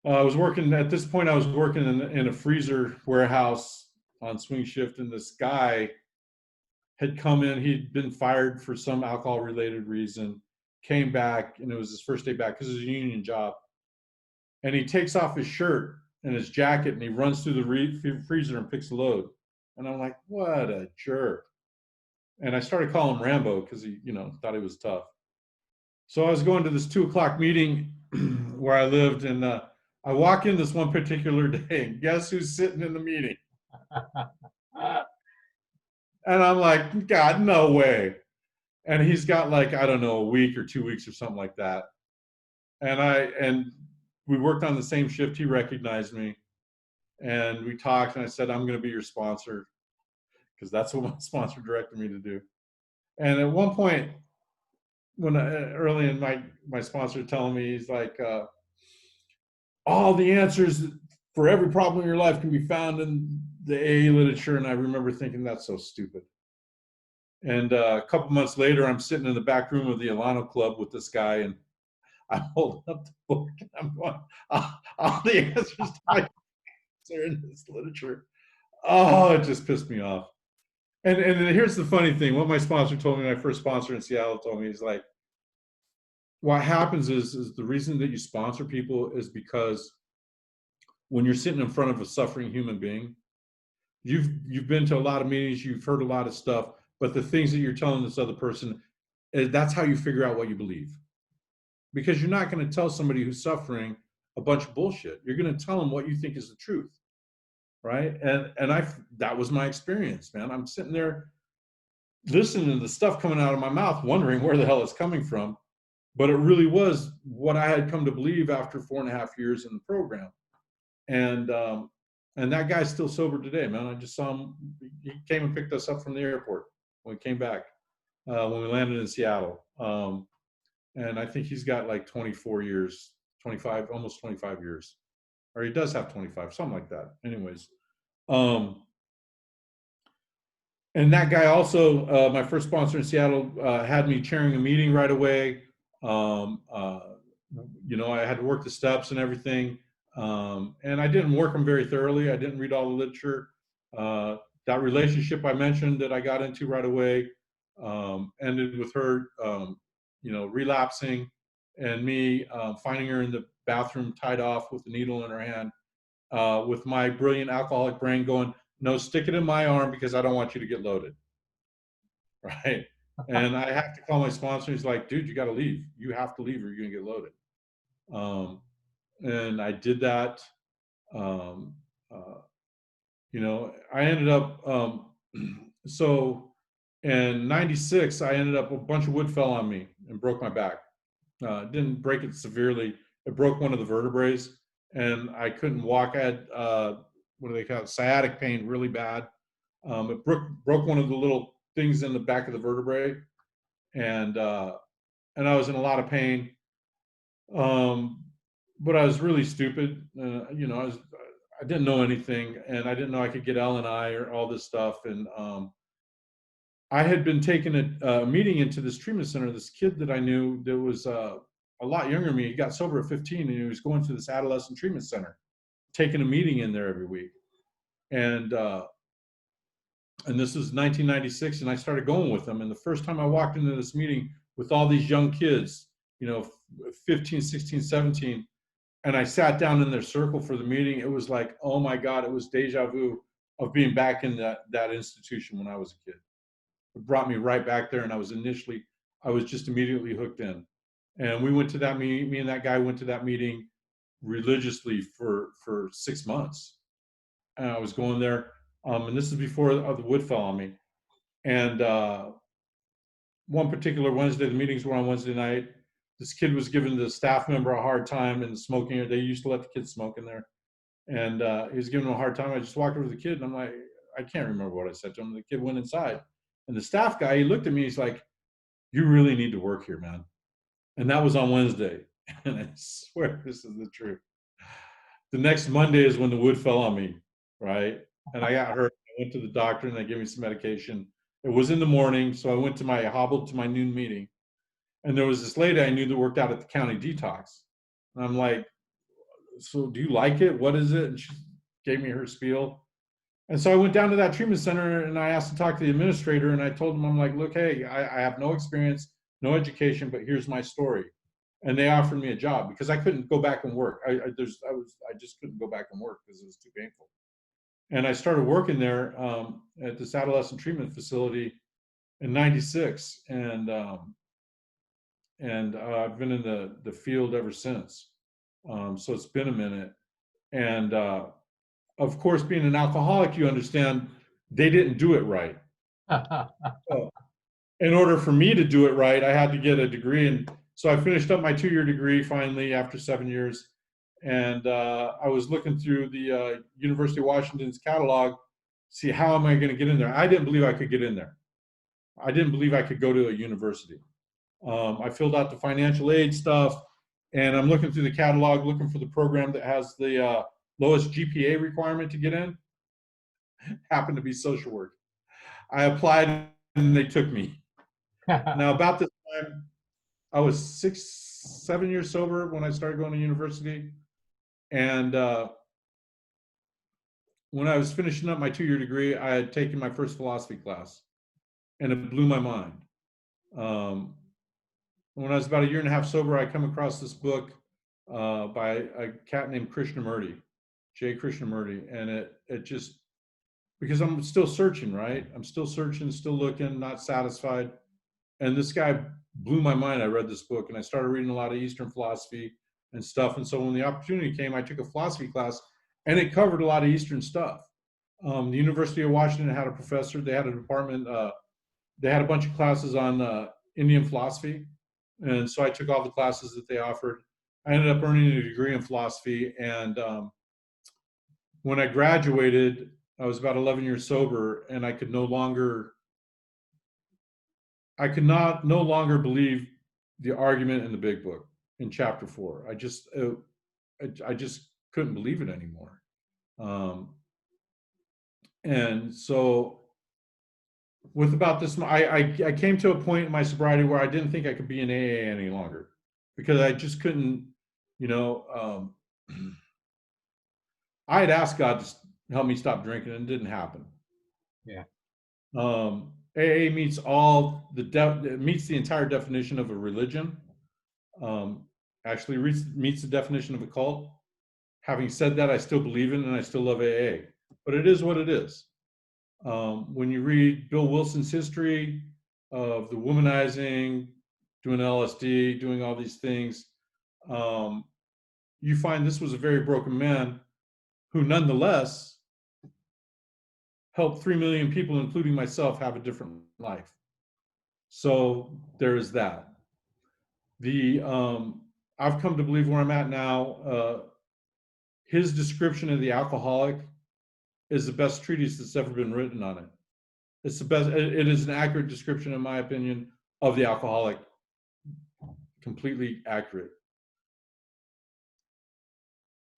B: I was working at this point. I was working in a freezer warehouse on swing shift, and this guy had come in. He'd been fired for some alcohol-related reason, came back, and it was his first day back because it was a union job. And he takes off his shirt and his jacket, and he runs through the freezer and picks a load. And I'm like, what a jerk. And I started calling him Rambo because he, thought he was tough. So I was going to this 2:00 meeting where I lived, and I walk in this one particular day, and guess who's sitting in the meeting? And I'm like, God, no way. And he's got like, I don't know, a week or 2 weeks or something like that. And we worked on the same shift. He recognized me and we talked, and I said, I'm going to be your sponsor, because that's what my sponsor directed me to do. And at one point, when early in my sponsor telling me, he's like, all the answers for every problem in your life can be found in the AA literature. And I remember thinking, that's so stupid. And a couple months later, I'm sitting in the back room of the Alano Club with this guy, and I'm holding up the book, and I'm going, all the answers to my questions are in this literature. Oh, it just pissed me off. And here's the funny thing. What my sponsor told me, my first sponsor in Seattle told me, he's like, what happens is the reason that you sponsor people is because when you're sitting in front of a suffering human being, you've been to a lot of meetings, you've heard a lot of stuff, but the things that you're telling this other person, that's how you figure out what you believe. Because you're not going to tell somebody who's suffering a bunch of bullshit. You're going to tell them what you think is the truth. right? And that was my experience, man. I'm sitting there listening to the stuff coming out of my mouth, wondering where the hell it's coming from. But it really was what I had come to believe after 4.5 years in the program. And that guy's still sober today, man. I just saw him. He came and picked us up from the airport when we came back, when we landed in Seattle. And I think he's got like 24 years, 25, almost 25 years. Or he does have 25, something like that. Anyways. And that guy also, my first sponsor in Seattle, had me chairing a meeting right away. You know, I had to work the steps and everything. And I didn't work them very thoroughly. I didn't read all the literature. That relationship I mentioned that I got into right away ended with her, you know, relapsing and me finding her in the bathroom tied off with a needle in her hand, with my brilliant alcoholic brain going, no, stick it in my arm because I don't want you to get loaded. Right. And I have to call my sponsor. He's like, dude, you got to leave. You have to leave or you're going to get loaded. And I did that. You know, I ended up, so in 96, I ended up, a bunch of wood fell on me and broke my back. Didn't break it severely. It broke one of the vertebrae and I couldn't walk. I had, what do they call it? Sciatic pain really bad. It broke one of the little things in the back of the vertebrae. And I was in a lot of pain. But I was really stupid. You know, I didn't know anything, and I didn't know I could get L&I or all this stuff. And I had been taking a meeting into this treatment center. This kid that I knew that was a lot younger than me, he got sober at 15, and he was going to this adolescent treatment center, taking a meeting in there every week. And this was 1996, and I started going with them. And the first time I walked into this meeting with all these young kids, you know, 15, 16, 17, and I sat down in their circle for the meeting, it was like, oh my God, it was deja vu of being back in that institution when I was a kid. It brought me right back there, and I was just immediately hooked in. And we went to that meeting, me and that guy went to that meeting religiously for 6 months. And I was going there, and this is before the wood fell on me. And one particular Wednesday, the meetings were on Wednesday night. This kid was giving the staff member a hard time and smoking. They used to let the kids smoke in there. And he was giving him a hard time. I just walked over to the kid, and I'm like, I can't remember what I said to him. The kid went inside. And the staff guy, he looked at me, he's like, you really need to work here, man. And that was on Wednesday. And I swear this is the truth. The next Monday is when the wood fell on me, right? And I got hurt. I went to the doctor, and they gave me some medication. It was in the morning, so I hobbled to my noon meeting. And there was this lady I knew that worked out at the county detox. And I'm like, so do you like it? What is it? And she gave me her spiel. And so I went down to that treatment center, and I asked to talk to the administrator, and I told him, I'm like, look, hey, I have no experience, no education, but here's my story. And they offered me a job because I couldn't go back and work. I just couldn't go back and work because it was too painful. And I started working there at this adolescent treatment facility in 96. And I've been in the field ever since. So it's been a minute. And of course, being an alcoholic, you understand they didn't do it right. So in order for me to do it right, I had to get a degree. And so I finished up my 2-year degree finally after 7 years. And I was looking through the University of Washington's catalog, see how am I going to get in there. I didn't believe I could get in there. I didn't believe I could go to a university. I filled out the financial aid stuff, and I'm looking through the catalog, looking for the program that has the lowest GPA requirement to get in. Happened to be social work. I applied, and they took me. Now, about this time, I was 7 years sober when I started going to university. And when I was finishing up my 2-year degree, I had taken my first philosophy class, and it blew my mind. When I was about 1.5 years sober, I come across this book by a cat named Krishnamurti, J. Krishnamurti, and it just, because I'm still searching, right? I'm still searching, still looking, not satisfied. And this guy blew my mind. I read this book, and I started reading a lot of Eastern philosophy and stuff. And so when the opportunity came, I took a philosophy class, and it covered a lot of Eastern stuff. The University of Washington had a professor. They had a department. They had a bunch of classes on Indian philosophy, and so I took all the classes that they offered. I ended up earning a degree in philosophy, and when I graduated, I was about 11 years sober, and I could no longer believe the argument in the Big Book in chapter 4. I just couldn't believe it anymore. And so with about this, I came to a point in my sobriety where I didn't think I could be in AA any longer, because I just couldn't, you know, I had asked God to help me stop drinking, and it didn't happen.
A: Yeah.
B: AA meets meets the entire definition of a religion. Actually meets the definition of a cult. Having said that, I still believe in it and I still love AA, but it is what it is. When you read Bill Wilson's history of the womanizing, doing LSD, doing all these things, you find this was a very broken man who nonetheless helped 3 million people, including myself, have a different life. So there is that. I've come to believe where I'm at now, his description of the alcoholic is the best treatise that's ever been written on it. It's the best. It is an accurate description, in my opinion, of the alcoholic. Completely accurate.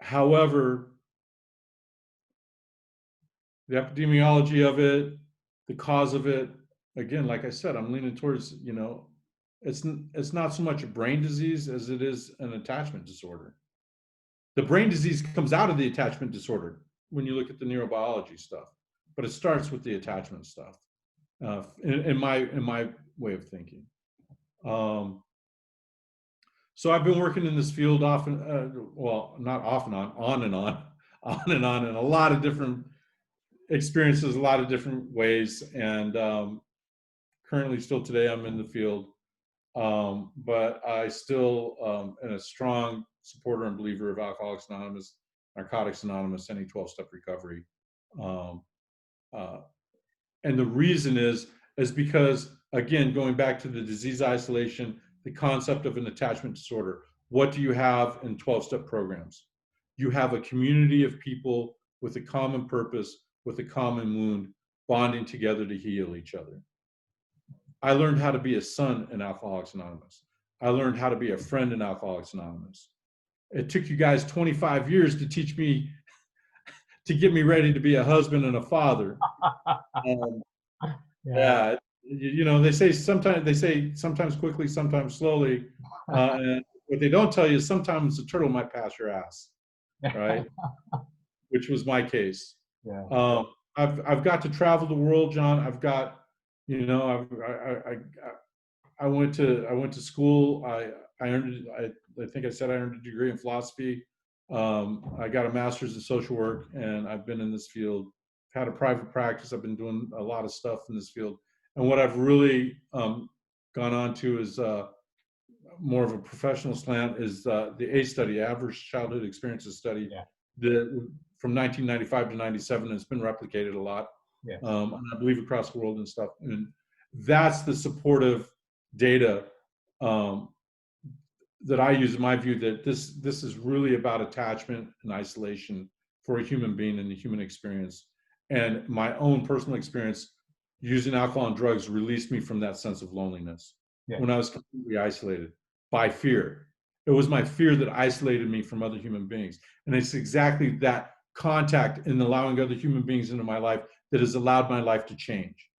B: However, the epidemiology of it, the cause of it, again, like I said, I'm leaning towards, it's not so much a brain disease as it is an attachment disorder. The brain disease comes out of the attachment disorder when you look at the neurobiology stuff, but it starts with the attachment stuff. In my way of thinking. So I've been working in this field often, well, not off and on and on, in a lot of different experiences, a lot of different ways. And currently still today I'm in the field. But I still am a strong supporter and believer of Alcoholics Anonymous, Narcotics Anonymous, any 12-step recovery. And the reason is because, again, going back to the disease isolation, the concept of an attachment disorder, what do you have in 12-step programs? You have a community of people with a common purpose, with a common wound, bonding together to heal each other. I learned how to be a son in Alcoholics Anonymous. I learned how to be a friend in Alcoholics Anonymous. It took you guys 25 years to teach me, to get me ready to be a husband and a father. Yeah, they say sometimes quickly, sometimes slowly. And what they don't tell you is sometimes a turtle might pass your ass, right? Which was my case.
A: Yeah.
B: I've got to travel the world, John. I've got, I went to school. I think I said I earned a degree in philosophy. I got a master's in social work, and I've been in this field. Had a private practice. I've been doing a lot of stuff in this field. And what I've really gone on to is more of a professional slant is the ACE study, Average Childhood Experiences Study, from 1995 to 97. It's been replicated a lot, and I believe across the world and stuff. And that's the supportive data that I use in my view, that this is really about attachment and isolation for a human being and the human experience. And my own personal experience using alcohol and drugs released me from that sense of loneliness when I was completely isolated by fear. It was my fear that isolated me from other human beings. And it's exactly that contact and allowing other human beings into my life that has allowed my life to change.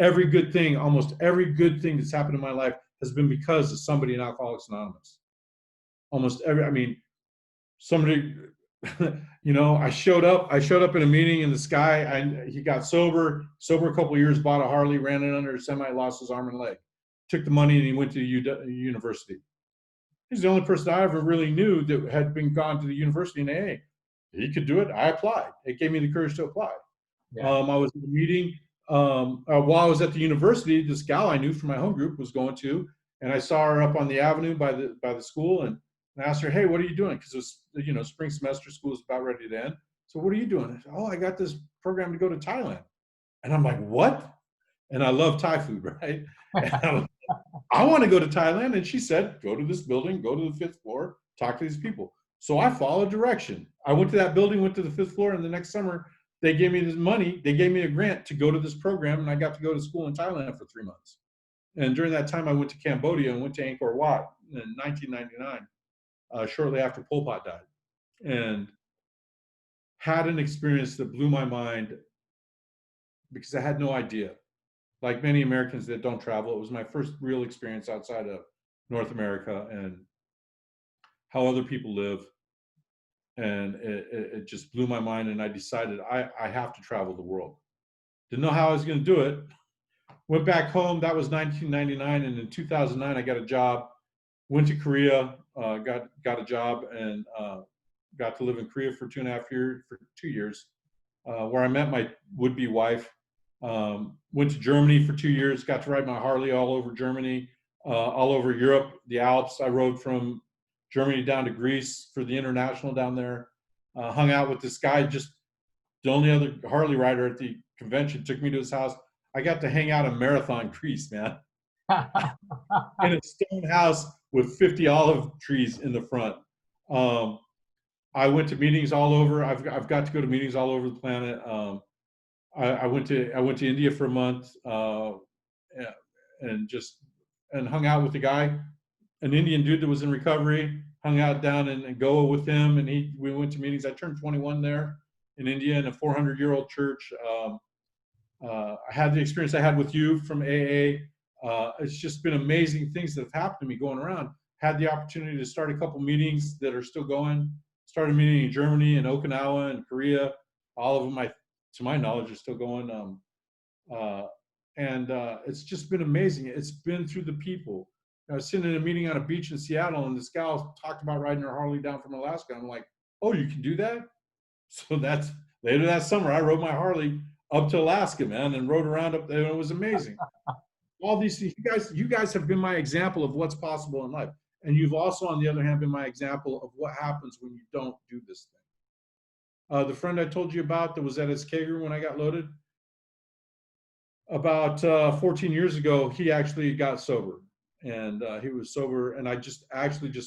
B: Almost every good thing that's happened in my life has been because of somebody in Alcoholics Anonymous. Somebody, I showed up in a meeting, and this guy, he got sober a couple of years, bought a Harley, ran it under a semi, lost his arm and leg, took the money, and he went to university. He's the only person I ever really knew that had been gone to the university in AA. He could do it. I applied. It gave me the courage to apply. I was at a meeting while I was at the university. This gal I knew from my home group was going to, and I saw her up on the avenue by the school, and I asked her, "Hey, what are you doing?" Because it was, spring semester, school was about ready to end. So what are you doing? I said, oh, I got this program to go to Thailand. And I'm like, what? And I love Thai food, right? And I'm like, I want to go to Thailand. And she said, go to this building, go to the 5th floor, talk to these people. So I followed direction. I went to that building, went to the 5th floor, and the next summer they gave me this money. They gave me a grant to go to this program, and I got to go to school in Thailand for 3 months. And during that time, I went to Cambodia and went to Angkor Wat in 1999, shortly after Pol Pot died, and had an experience that blew my mind because I had no idea. Like many Americans that don't travel, it was my first real experience outside of North America and how other people live. And it just blew my mind. And I decided I have to travel the world. Didn't know how I was going to do it. Went back home. That was 1999. And in 2009, I got a job. Went to Korea, got a job, and got to live in Korea for 2 years, where I met my would-be wife. Went to Germany for 2 years, got to ride my Harley all over Germany, all over Europe, the Alps. I rode from Germany down to Greece for the international down there. Hung out with this guy, just the only other Harley rider at the convention, took me to his house. I got to hang out in Marathon, Greece, man. In a stone house with 50 olive trees in the front. I went to meetings all over. I've got to go to meetings all over the planet. I went to India for a month, and hung out with a guy, an Indian dude that was in recovery. Hung out down in Goa with him, and we went to meetings. I turned 21 there in India in a 400-year-old church. I had the experience I had with you from AA. It's just been amazing things that have happened to me going around. Had the opportunity to start a couple meetings that are still going. Started a meeting in Germany and Okinawa and Korea. All of them, to my knowledge, are still going. It's just been amazing. It's been through the people. I was sitting in a meeting on a beach in Seattle, and this gal talked about riding her Harley down from Alaska. I'm like, oh, you can do that? So that's later that summer, I rode my Harley up to Alaska, man, and rode around up there. It was amazing. All these things, you guys have been my example of what's possible in life. And you've also, on the other hand, been my example of what happens when you don't do this thing. The friend I told you about that was at his kegger when I got loaded, about 14 years ago, he actually got sober. And he was sober, and I just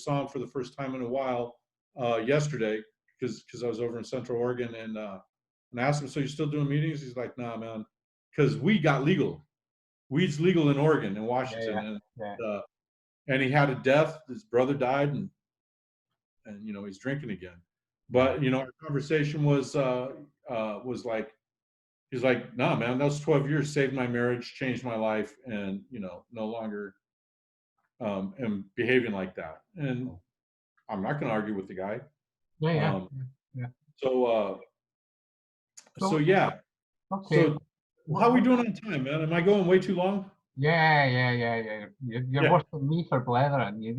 B: saw him for the first time in a while yesterday because I was over in Central Oregon, and I asked him, so you're still doing meetings? He's like, nah, man, because weed got legal. Weed's legal in Oregon and Washington. And he had a death. His brother died, and he's drinking again. But our conversation was like, he's like, nah, man, those 12 years saved my marriage, changed my life, and no longer am behaving like that. And I'm not going to argue with the guy. So yeah.
A: Okay.
B: So how are we doing on time, man? Am I going way too long?
A: Yeah. You're worse than me for blethering.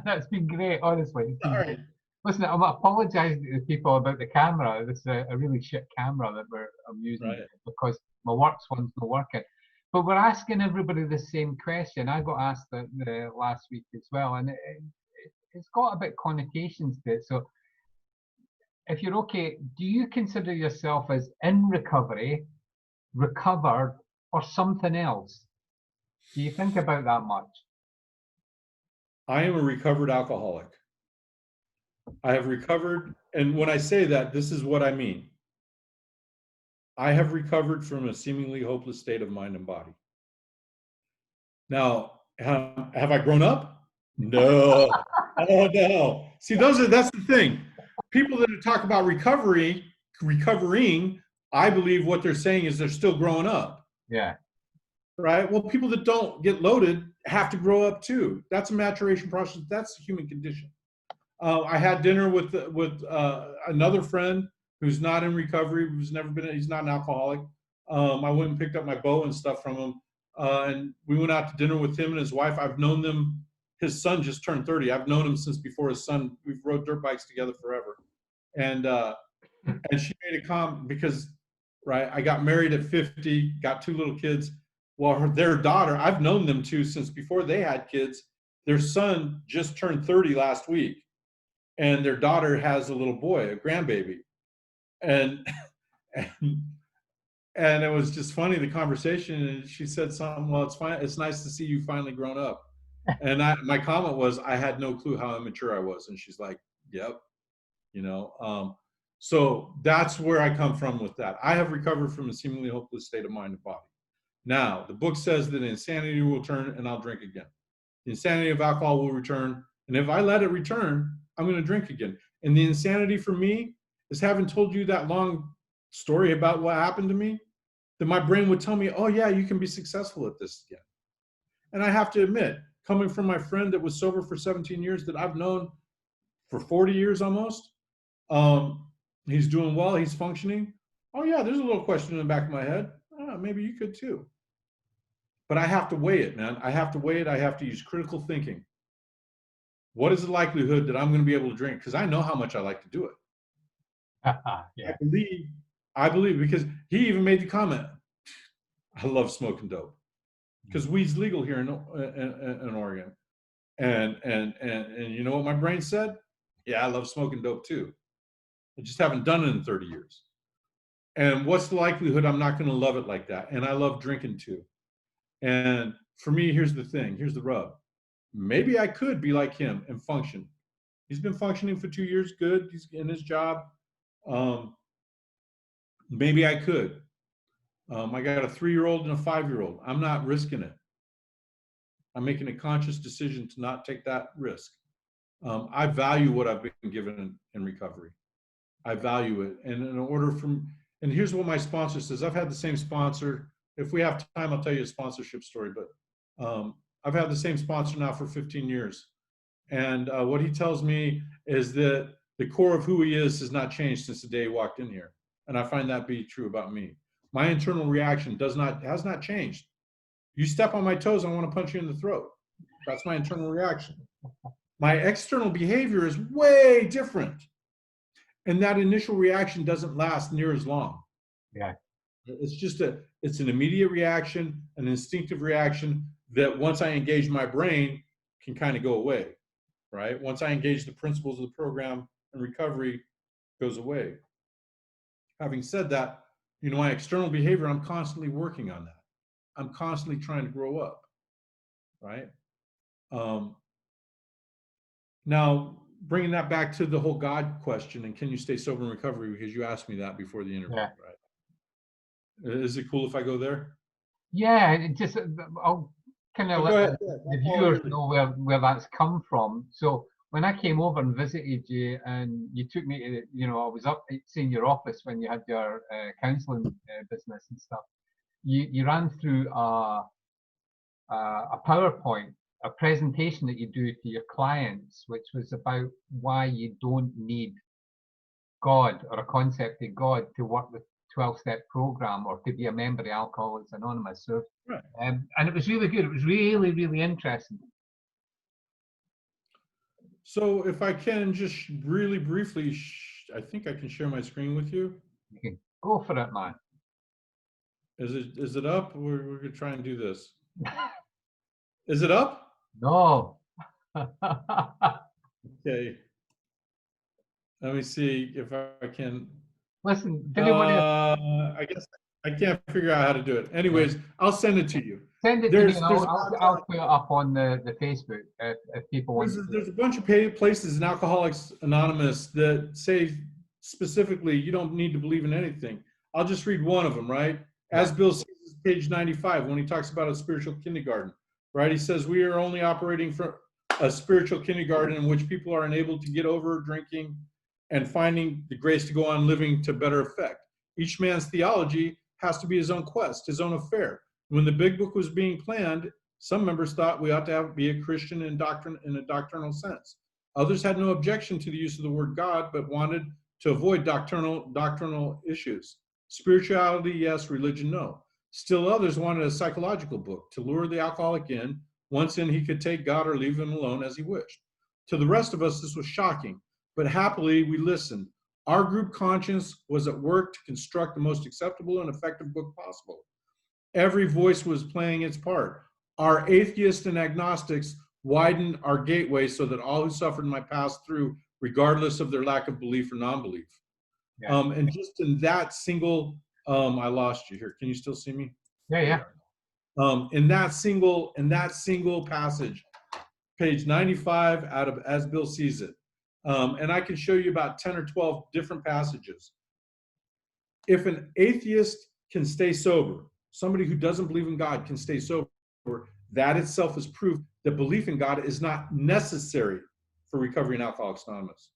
A: That's been great, honestly.
B: All right.
A: Listen, I'm apologizing to the people about the camera. This is a really shit camera that I'm using because my works one's not working. But we're asking everybody the same question. I got asked that last week as well, and it's got a bit connotations to it. So if you're okay, do you consider yourself as in recovery, recovered, or something else? Do you think about that much?
B: I am a recovered alcoholic. I have recovered, and when I say that, this is what I mean. I have recovered from a seemingly hopeless state of mind and body. Now, have I grown up? No. Oh no. See, that's the thing. People that talk about recovering, I believe what they're saying is they're still growing up.
A: Yeah.
B: Right? Well, people that don't get loaded have to grow up too. That's a maturation process. That's the human condition. I had dinner with another friend who's not in recovery, he's not an alcoholic. I went and picked up my bow and stuff from him. And we went out to dinner with him and his wife. I've known them. His son just turned 30. I've known him since before his son. We've rode dirt bikes together forever. And she made a comment because, right, I got married at 50, got 2 little kids. Well, their daughter, I've known them too since before they had kids. Their son just turned 30 last week. And their daughter has a little boy, a grandbaby. and and and it was just funny, the conversation. And she said something. Well, it's fine. It's nice to see you finally grown up. And my comment was, I had no clue how immature I was. And she's like, "Yep." You know. So that's where I come from with that. I have recovered from a seemingly hopeless state of mind and body. Now, the book says that insanity will return, and I'll drink again. The insanity of alcohol will return, and if I let it return, I'm going to drink again. And the insanity for me is having told you that long story about what happened to me, that my brain would tell me, "Oh yeah, you can be successful at this again." And I have to admit, coming from my friend that was sober for 17 years, that I've known for 40 years almost, he's doing well, he's functioning. Oh yeah, there's a little question in the back of my head. Oh, maybe you could too. But I have to weigh it, man. I have to weigh it. I have to use critical thinking. What is the likelihood that I'm going to be able to drink? Because I know how much I like to do it.
A: Yeah.
B: I believe, because he even made the comment, I love smoking dope, because weed's legal here in Oregon. And you know what my brain said? Yeah, I love smoking dope too. I just haven't done it in 30 years. And what's the likelihood I'm not going to love it like that? And I love drinking too. And for me, here's the thing. Here's the rub. Maybe I could be like him and function. He's been functioning for 2 years, good. He's in his job. Maybe I could. I got a 3-year-old and a 5-year-old. I'm not risking it. I'm making a conscious decision to not take that risk. I value what I've been given in recovery. I value it. And in order from, and here's what my sponsor says. I've had the same sponsor. If we have time, I'll tell you a sponsorship story, but I've had the same sponsor now for 15 years. And what he tells me is that the core of who he is has not changed since the day he walked in here. And I find that be true about me. My internal reaction has not changed. You step on my toes, I want to punch you in the throat. That's my internal reaction. My external behavior is way different. And that initial reaction doesn't last near as long.
A: Yeah.
B: It's an immediate reaction, an instinctive reaction that once I engage my brain can kind of go away, right? Once I engage the principles of the program and recovery, goes away. Having said that, you know, my external behavior, I'm constantly working on that. I'm constantly trying to grow up, right? Now, bringing that back to the whole God question, and can you stay sober in recovery? Because you asked me that before the interview,
A: Yeah.
B: right? Is it cool if I go there?
A: Yeah, it just I'll kind of
B: Go
A: let
B: ahead.
A: the viewers know where that's come from. So when I came over and visited you, and you took me to, you know, I was up seeing your office when you had your counselling business and stuff. You ran through a PowerPoint, a presentation that you do to your clients, which was about why you don't need God or a concept of God to work with 12-step program or to be a member of Alcoholics Anonymous. So,
B: Right.
A: and it was really good. It was really, really interesting.
B: So if I can just really briefly, I think I can share my screen with you.
A: You can go for it, man.
B: Is it up? We're gonna try and do this. Is it up?
A: No.
B: Okay. Let me see if I can.
A: Listen, did you want to
B: I guess I can't figure out how to do it. Anyways, I'll send it to you.
A: send it to me and I'll put it up on the Facebook if people want to.
B: There's a bunch of places in Alcoholics Anonymous that say specifically you don't need to believe in anything. I'll just read one of them, right? As Bill says, page 95, when he talks about a spiritual kindergarten, right? He says, we are only operating for a spiritual kindergarten in which people are enabled to get over drinking and finding the grace to go on living to better effect. Each man's theology has to be his own quest, his own affair. When the big book was being planned, some members thought we ought to be a Christian in a doctrinal sense. Others had no objection to the use of the word God, but wanted to avoid doctrinal issues. Spirituality, yes. Religion, no. Still others wanted a psychological book to lure the alcoholic in. Once in, he could take God or leave him alone as he wished. To the rest of us, this was shocking, but happily we listened. Our group conscience was at work to construct the most acceptable and effective book possible. Every voice was playing its part. Our atheists and agnostics widened our gateway so that all who suffered might pass through, regardless of their lack of belief or non-belief.
A: Yeah.
B: And just in that single, I lost you here. Can you still see me?
A: Yeah. Yeah.
B: In that single passage, page 95 out of As Bill Sees It. And I can show you about 10 or 12 different passages. If an atheist can stay sober, somebody who doesn't believe in God can stay sober, that itself is proof that belief in God is not necessary for recovery in Alcoholics Anonymous,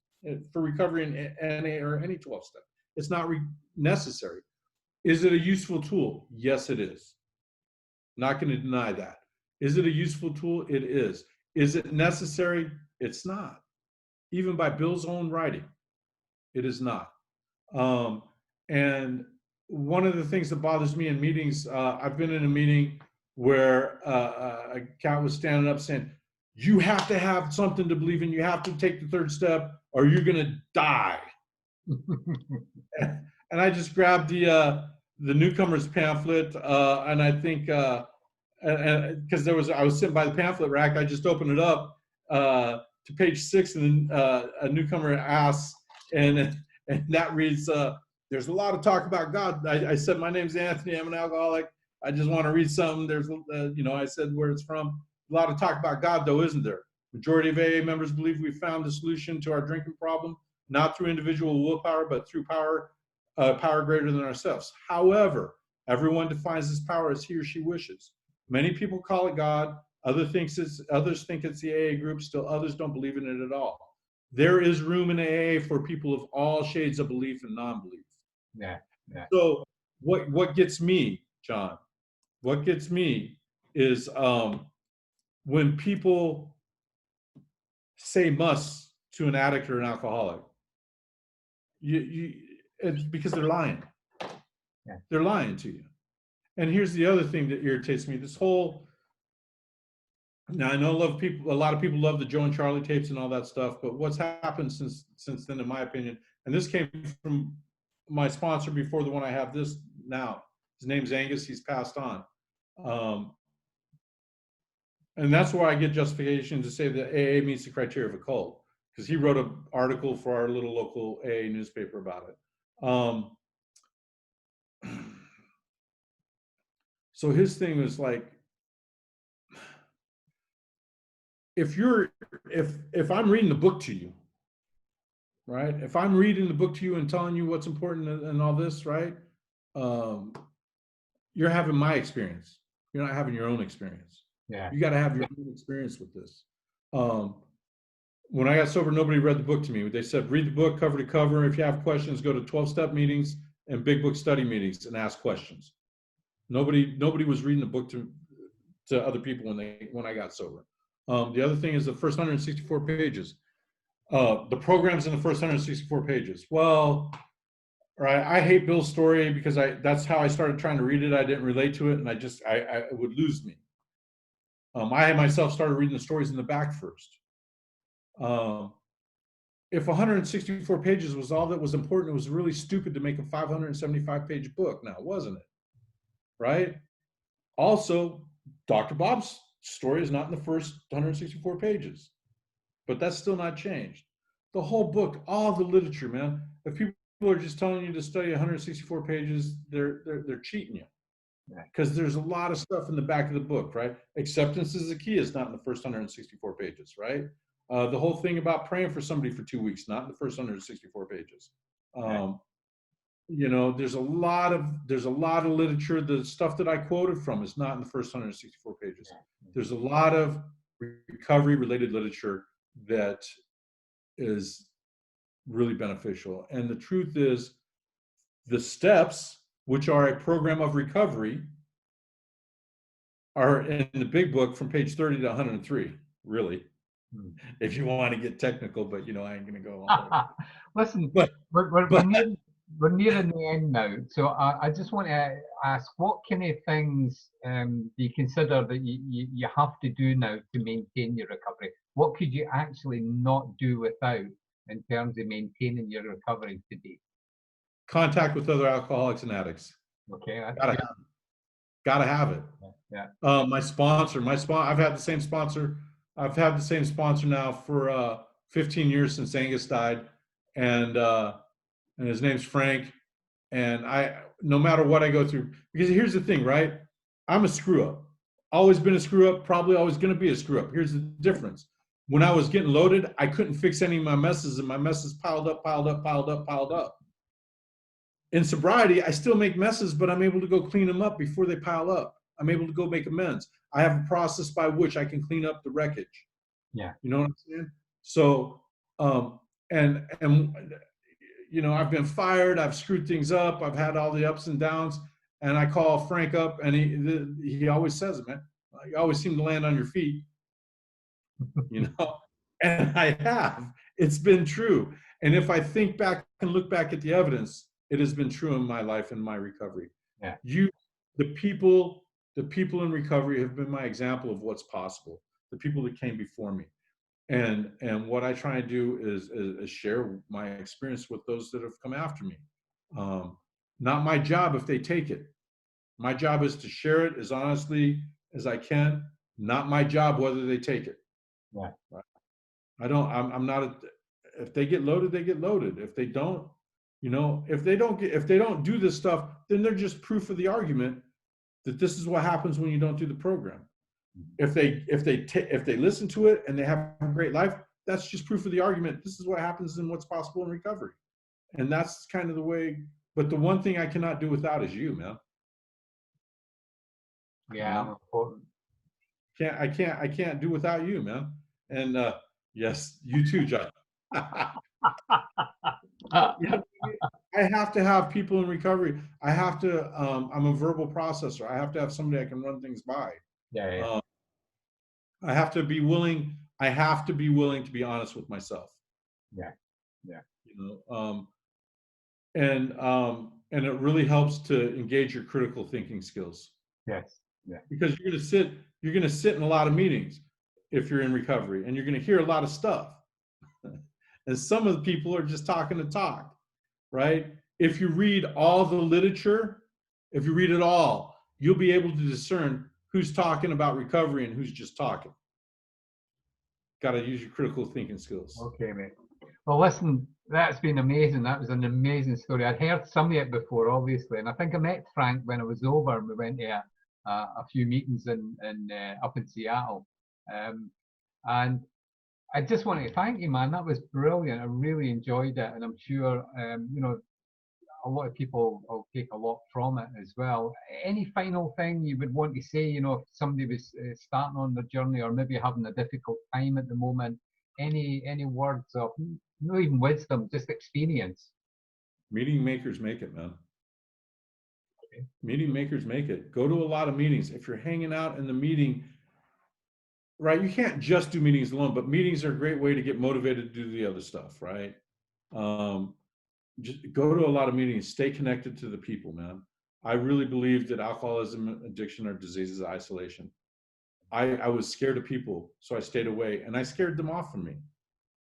B: for recovery in NA or any 12 step. It's not necessary. Is it a useful tool? Yes, it is. Not going to deny that. Is it a useful tool? It is. Is it necessary? It's not. Even by Bill's own writing, it is not. And one of the things that bothers me in meetings, I've been in a meeting where a cat was standing up saying, you have to have something to believe in. You have to take the third step or you're going to die. And I just grabbed the newcomer's pamphlet, and I think, because I was sitting by the pamphlet rack, I just opened it up to page 6, and then a newcomer asks, and that reads, there's a lot of talk about God. I said, my name's Anthony, I'm an alcoholic. I just want to read something. There's, I said where it's from. A lot of talk about God, though, isn't there? Majority of AA members believe we found the solution to our drinking problem, not through individual willpower, but through power greater than ourselves. However, everyone defines this power as he or she wishes. Many people call it God. Others think it's the AA group. Still others don't believe in it at all. There is room in AA for people of all shades of belief and non-belief.
A: Yeah. Yeah.
B: So what gets me, John, what gets me is when people say must to an addict or an alcoholic, it's because they're lying.
A: Yeah.
B: They're lying to you. And here's the other thing that irritates me. Now I know a lot of people love the Joe and Charlie tapes and all that stuff, but what's happened since then, in my opinion, and this came from my sponsor before the one I have this now. His name's Angus. He's passed on. And that's where I get justification to say that AA meets the criteria of a cult, because he wrote an article for our little local AA newspaper about it. So his thing was like, if I'm reading the book to you, right? If I'm reading the book to you and telling you what's important and all this, right? You're having my experience. You're not having your own experience.
A: Yeah.
B: You got to have your own experience with this. When I got sober, nobody read the book to me. They said, read the book cover to cover. If you have questions, go to 12-step meetings and big book study meetings and ask questions. Nobody was reading the book to other people when I got sober. The other thing is the first 164 pages. The program's in the first 164 pages. Well, right, I hate Bill's story because that's how I started trying to read it. I didn't relate to it, and it would lose me. I myself started reading the stories in the back first. If 164 pages was all that was important, it was really stupid to make a 575-page book now, wasn't it? Right? Also, Dr. Bob's story is not in the first 164 pages, but that's still not changed. The whole book, all the literature, man. If people are just telling you to study 164 pages, they're cheating you, because there's a lot of stuff in the back of the book, right? Acceptance is the key. It's not in the first 164 pages, right? The whole thing about praying for somebody for 2 weeks, not in the first 164 pages. There's a lot of literature. The stuff that I quoted from is not in the first 164 pages. There's a lot of recovery related literature that is really beneficial. And the truth is, the steps, which are a program of recovery, are in the big book from page 30 to 103, really. If you want to get technical, but I ain't going to go on.
A: Listen,
B: But
A: we're nearing the end now, so I just want to ask, what kind of things do you consider that you have to do now to maintain your recovery? What could you actually not do without in terms of maintaining your recovery today?
B: Contact with other alcoholics and addicts.
A: Okay,
B: Gotta have it.
A: Yeah.
B: My sponsor, I've had the same sponsor. I've had the same sponsor now for 15 years since Angus died, and and his name's Frank. And no matter what I go through, because here's the thing, right? I'm a screw up. Always been a screw up, probably always going to be a screw up. Here's the difference. When I was getting loaded, I couldn't fix any of my messes, and my messes piled up, piled up, piled up, piled up. In sobriety, I still make messes, but I'm able to go clean them up before they pile up. I'm able to go make amends. I have a process by which I can clean up the wreckage.
A: Yeah.
B: You know what I'm saying? So, and you know, I've been fired. I've screwed things up. I've had all the ups and downs. And I call Frank up, and he always says, "Man, you always seem to land on your feet." You know, and I have. It's been true. And if I think back and look back at the evidence, it has been true in my life and my recovery.
A: Yeah.
B: The people in recovery have been my example of what's possible. The people that came before me. And what I try and do is share my experience with those that have come after me. Not my job if they take it. My job is to share it as honestly as I can. Not my job whether they take it.
A: Yeah.
B: I'm not. If they get loaded, they get loaded. If they don't, you know, if they don't do this stuff, then they're just proof of the argument that this is what happens when you don't do the program. If they listen to it and they have a great life, that's just proof of the argument. This is what happens and what's possible in recovery. And that's kind of the way. But the one thing I cannot do without is you, man.
A: Yeah,
B: You know?
A: important.
B: I can't do without you, man. And yes, you too, John. Yeah, I have to have people in recovery. I have to. I'm a verbal processor. I have to have somebody I can run things by.
A: Yeah.
B: I have to be willing. I have to be willing to be honest with myself.
A: Yeah.
B: You know, and it really helps to engage your critical thinking skills.
A: Yes. Yeah.
B: Because you're going to sit in a lot of meetings if you're in recovery, and you're going to hear a lot of stuff. And some of the people are just talking to talk, right? If you read all the literature, if you read it all, you'll be able to discern who's talking about recovery and who's just talking. Got to use your critical thinking skills.
A: Okay, mate. Well, listen, that's been amazing. That was an amazing story. I'd heard some of it before, obviously, and I think I met Frank when it was over, and we went to a few meetings up in Seattle. And I just want to thank you, man. That was brilliant. I really enjoyed it, and I'm sure you know, a lot of people will take a lot from it as well. Any final thing you would want to say, you know, if somebody was starting on their journey or maybe having a difficult time at the moment, any words of, not even wisdom, just experience?
B: Meeting makers make it, man.
A: Okay.
B: Meeting makers make it. Go to a lot of meetings. If you're hanging out in the meeting, right, you can't just do meetings alone, but meetings are a great way to get motivated to do the other stuff, right? Just go to a lot of meetings, stay connected to the people, man. I really believe that alcoholism, addiction are diseases of isolation. I was scared of people, so I stayed away, and I scared them off from me.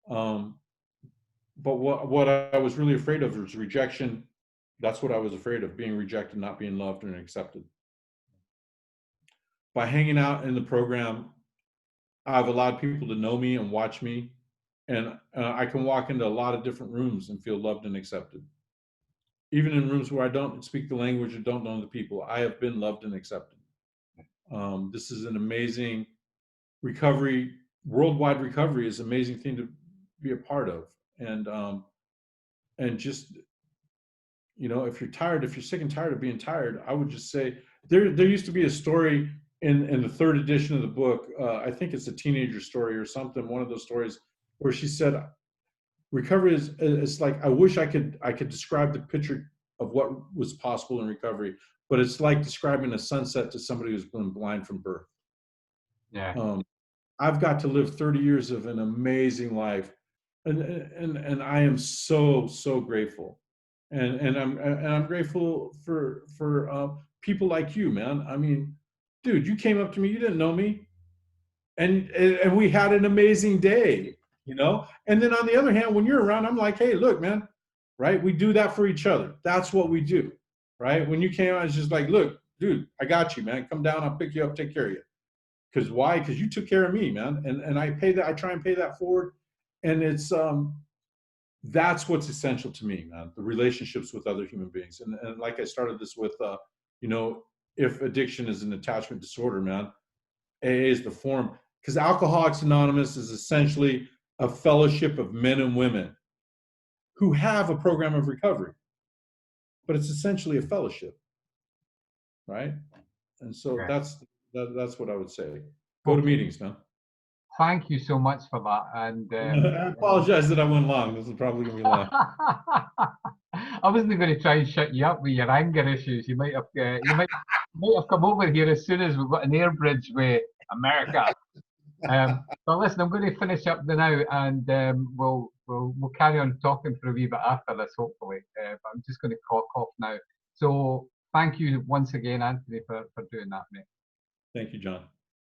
B: But what I was really afraid of was rejection. That's what I was afraid of, being rejected, not being loved and accepted. By hanging out in the program, I've allowed people to know me and watch me, and I can walk into a lot of different rooms and feel loved and accepted. Even in rooms where I don't speak the language or don't know the people, I have been loved and accepted. This is an amazing recovery. Worldwide recovery is an amazing thing to be a part of. And just, you know, if you're sick and tired of being tired, I would just say there used to be a story in the third edition of the book. I think it's a teenager story or something, one of those stories where she said, recovery is like, I wish I could describe the picture of what was possible in recovery, but it's like describing a sunset to somebody who's been blind from birth.
A: Yeah.
B: I've got to live 30 years of an amazing life, and I am so grateful, and I'm grateful for people like you, man. I mean, dude, you came up to me, you didn't know me, and we had an amazing day, you know. And then on the other hand, when you're around, I'm like, hey, look, man, right? We do that for each other. That's what we do, right? When you came out, it's just like, look, dude, I got you, man. Come down, I'll pick you up, take care of you. Because why? Because you took care of me, man. And I try and pay that forward. And it's That's what's essential to me, man. The relationships with other human beings. And like I started this with, you know, if addiction is an attachment disorder, man, AA is the form. Because Alcoholics Anonymous is essentially a fellowship of men and women who have a program of recovery, but it's essentially a fellowship, right? And so
A: Okay.
B: that's what I would say. Go to
A: Okay.
B: meetings, man.
A: Thank you so much for that. And
B: I apologize that I went long. This is probably gonna be long.
A: I wasn't going to try and shut you up with your anger issues. You might have come over here as soon as we've got an air bridge with America. But listen, I'm going to finish up now, and we'll carry on talking for a wee bit after this, hopefully. But I'm just going to cough off now. So thank you once again, Anthony, for doing that, mate.
B: Thank you, John.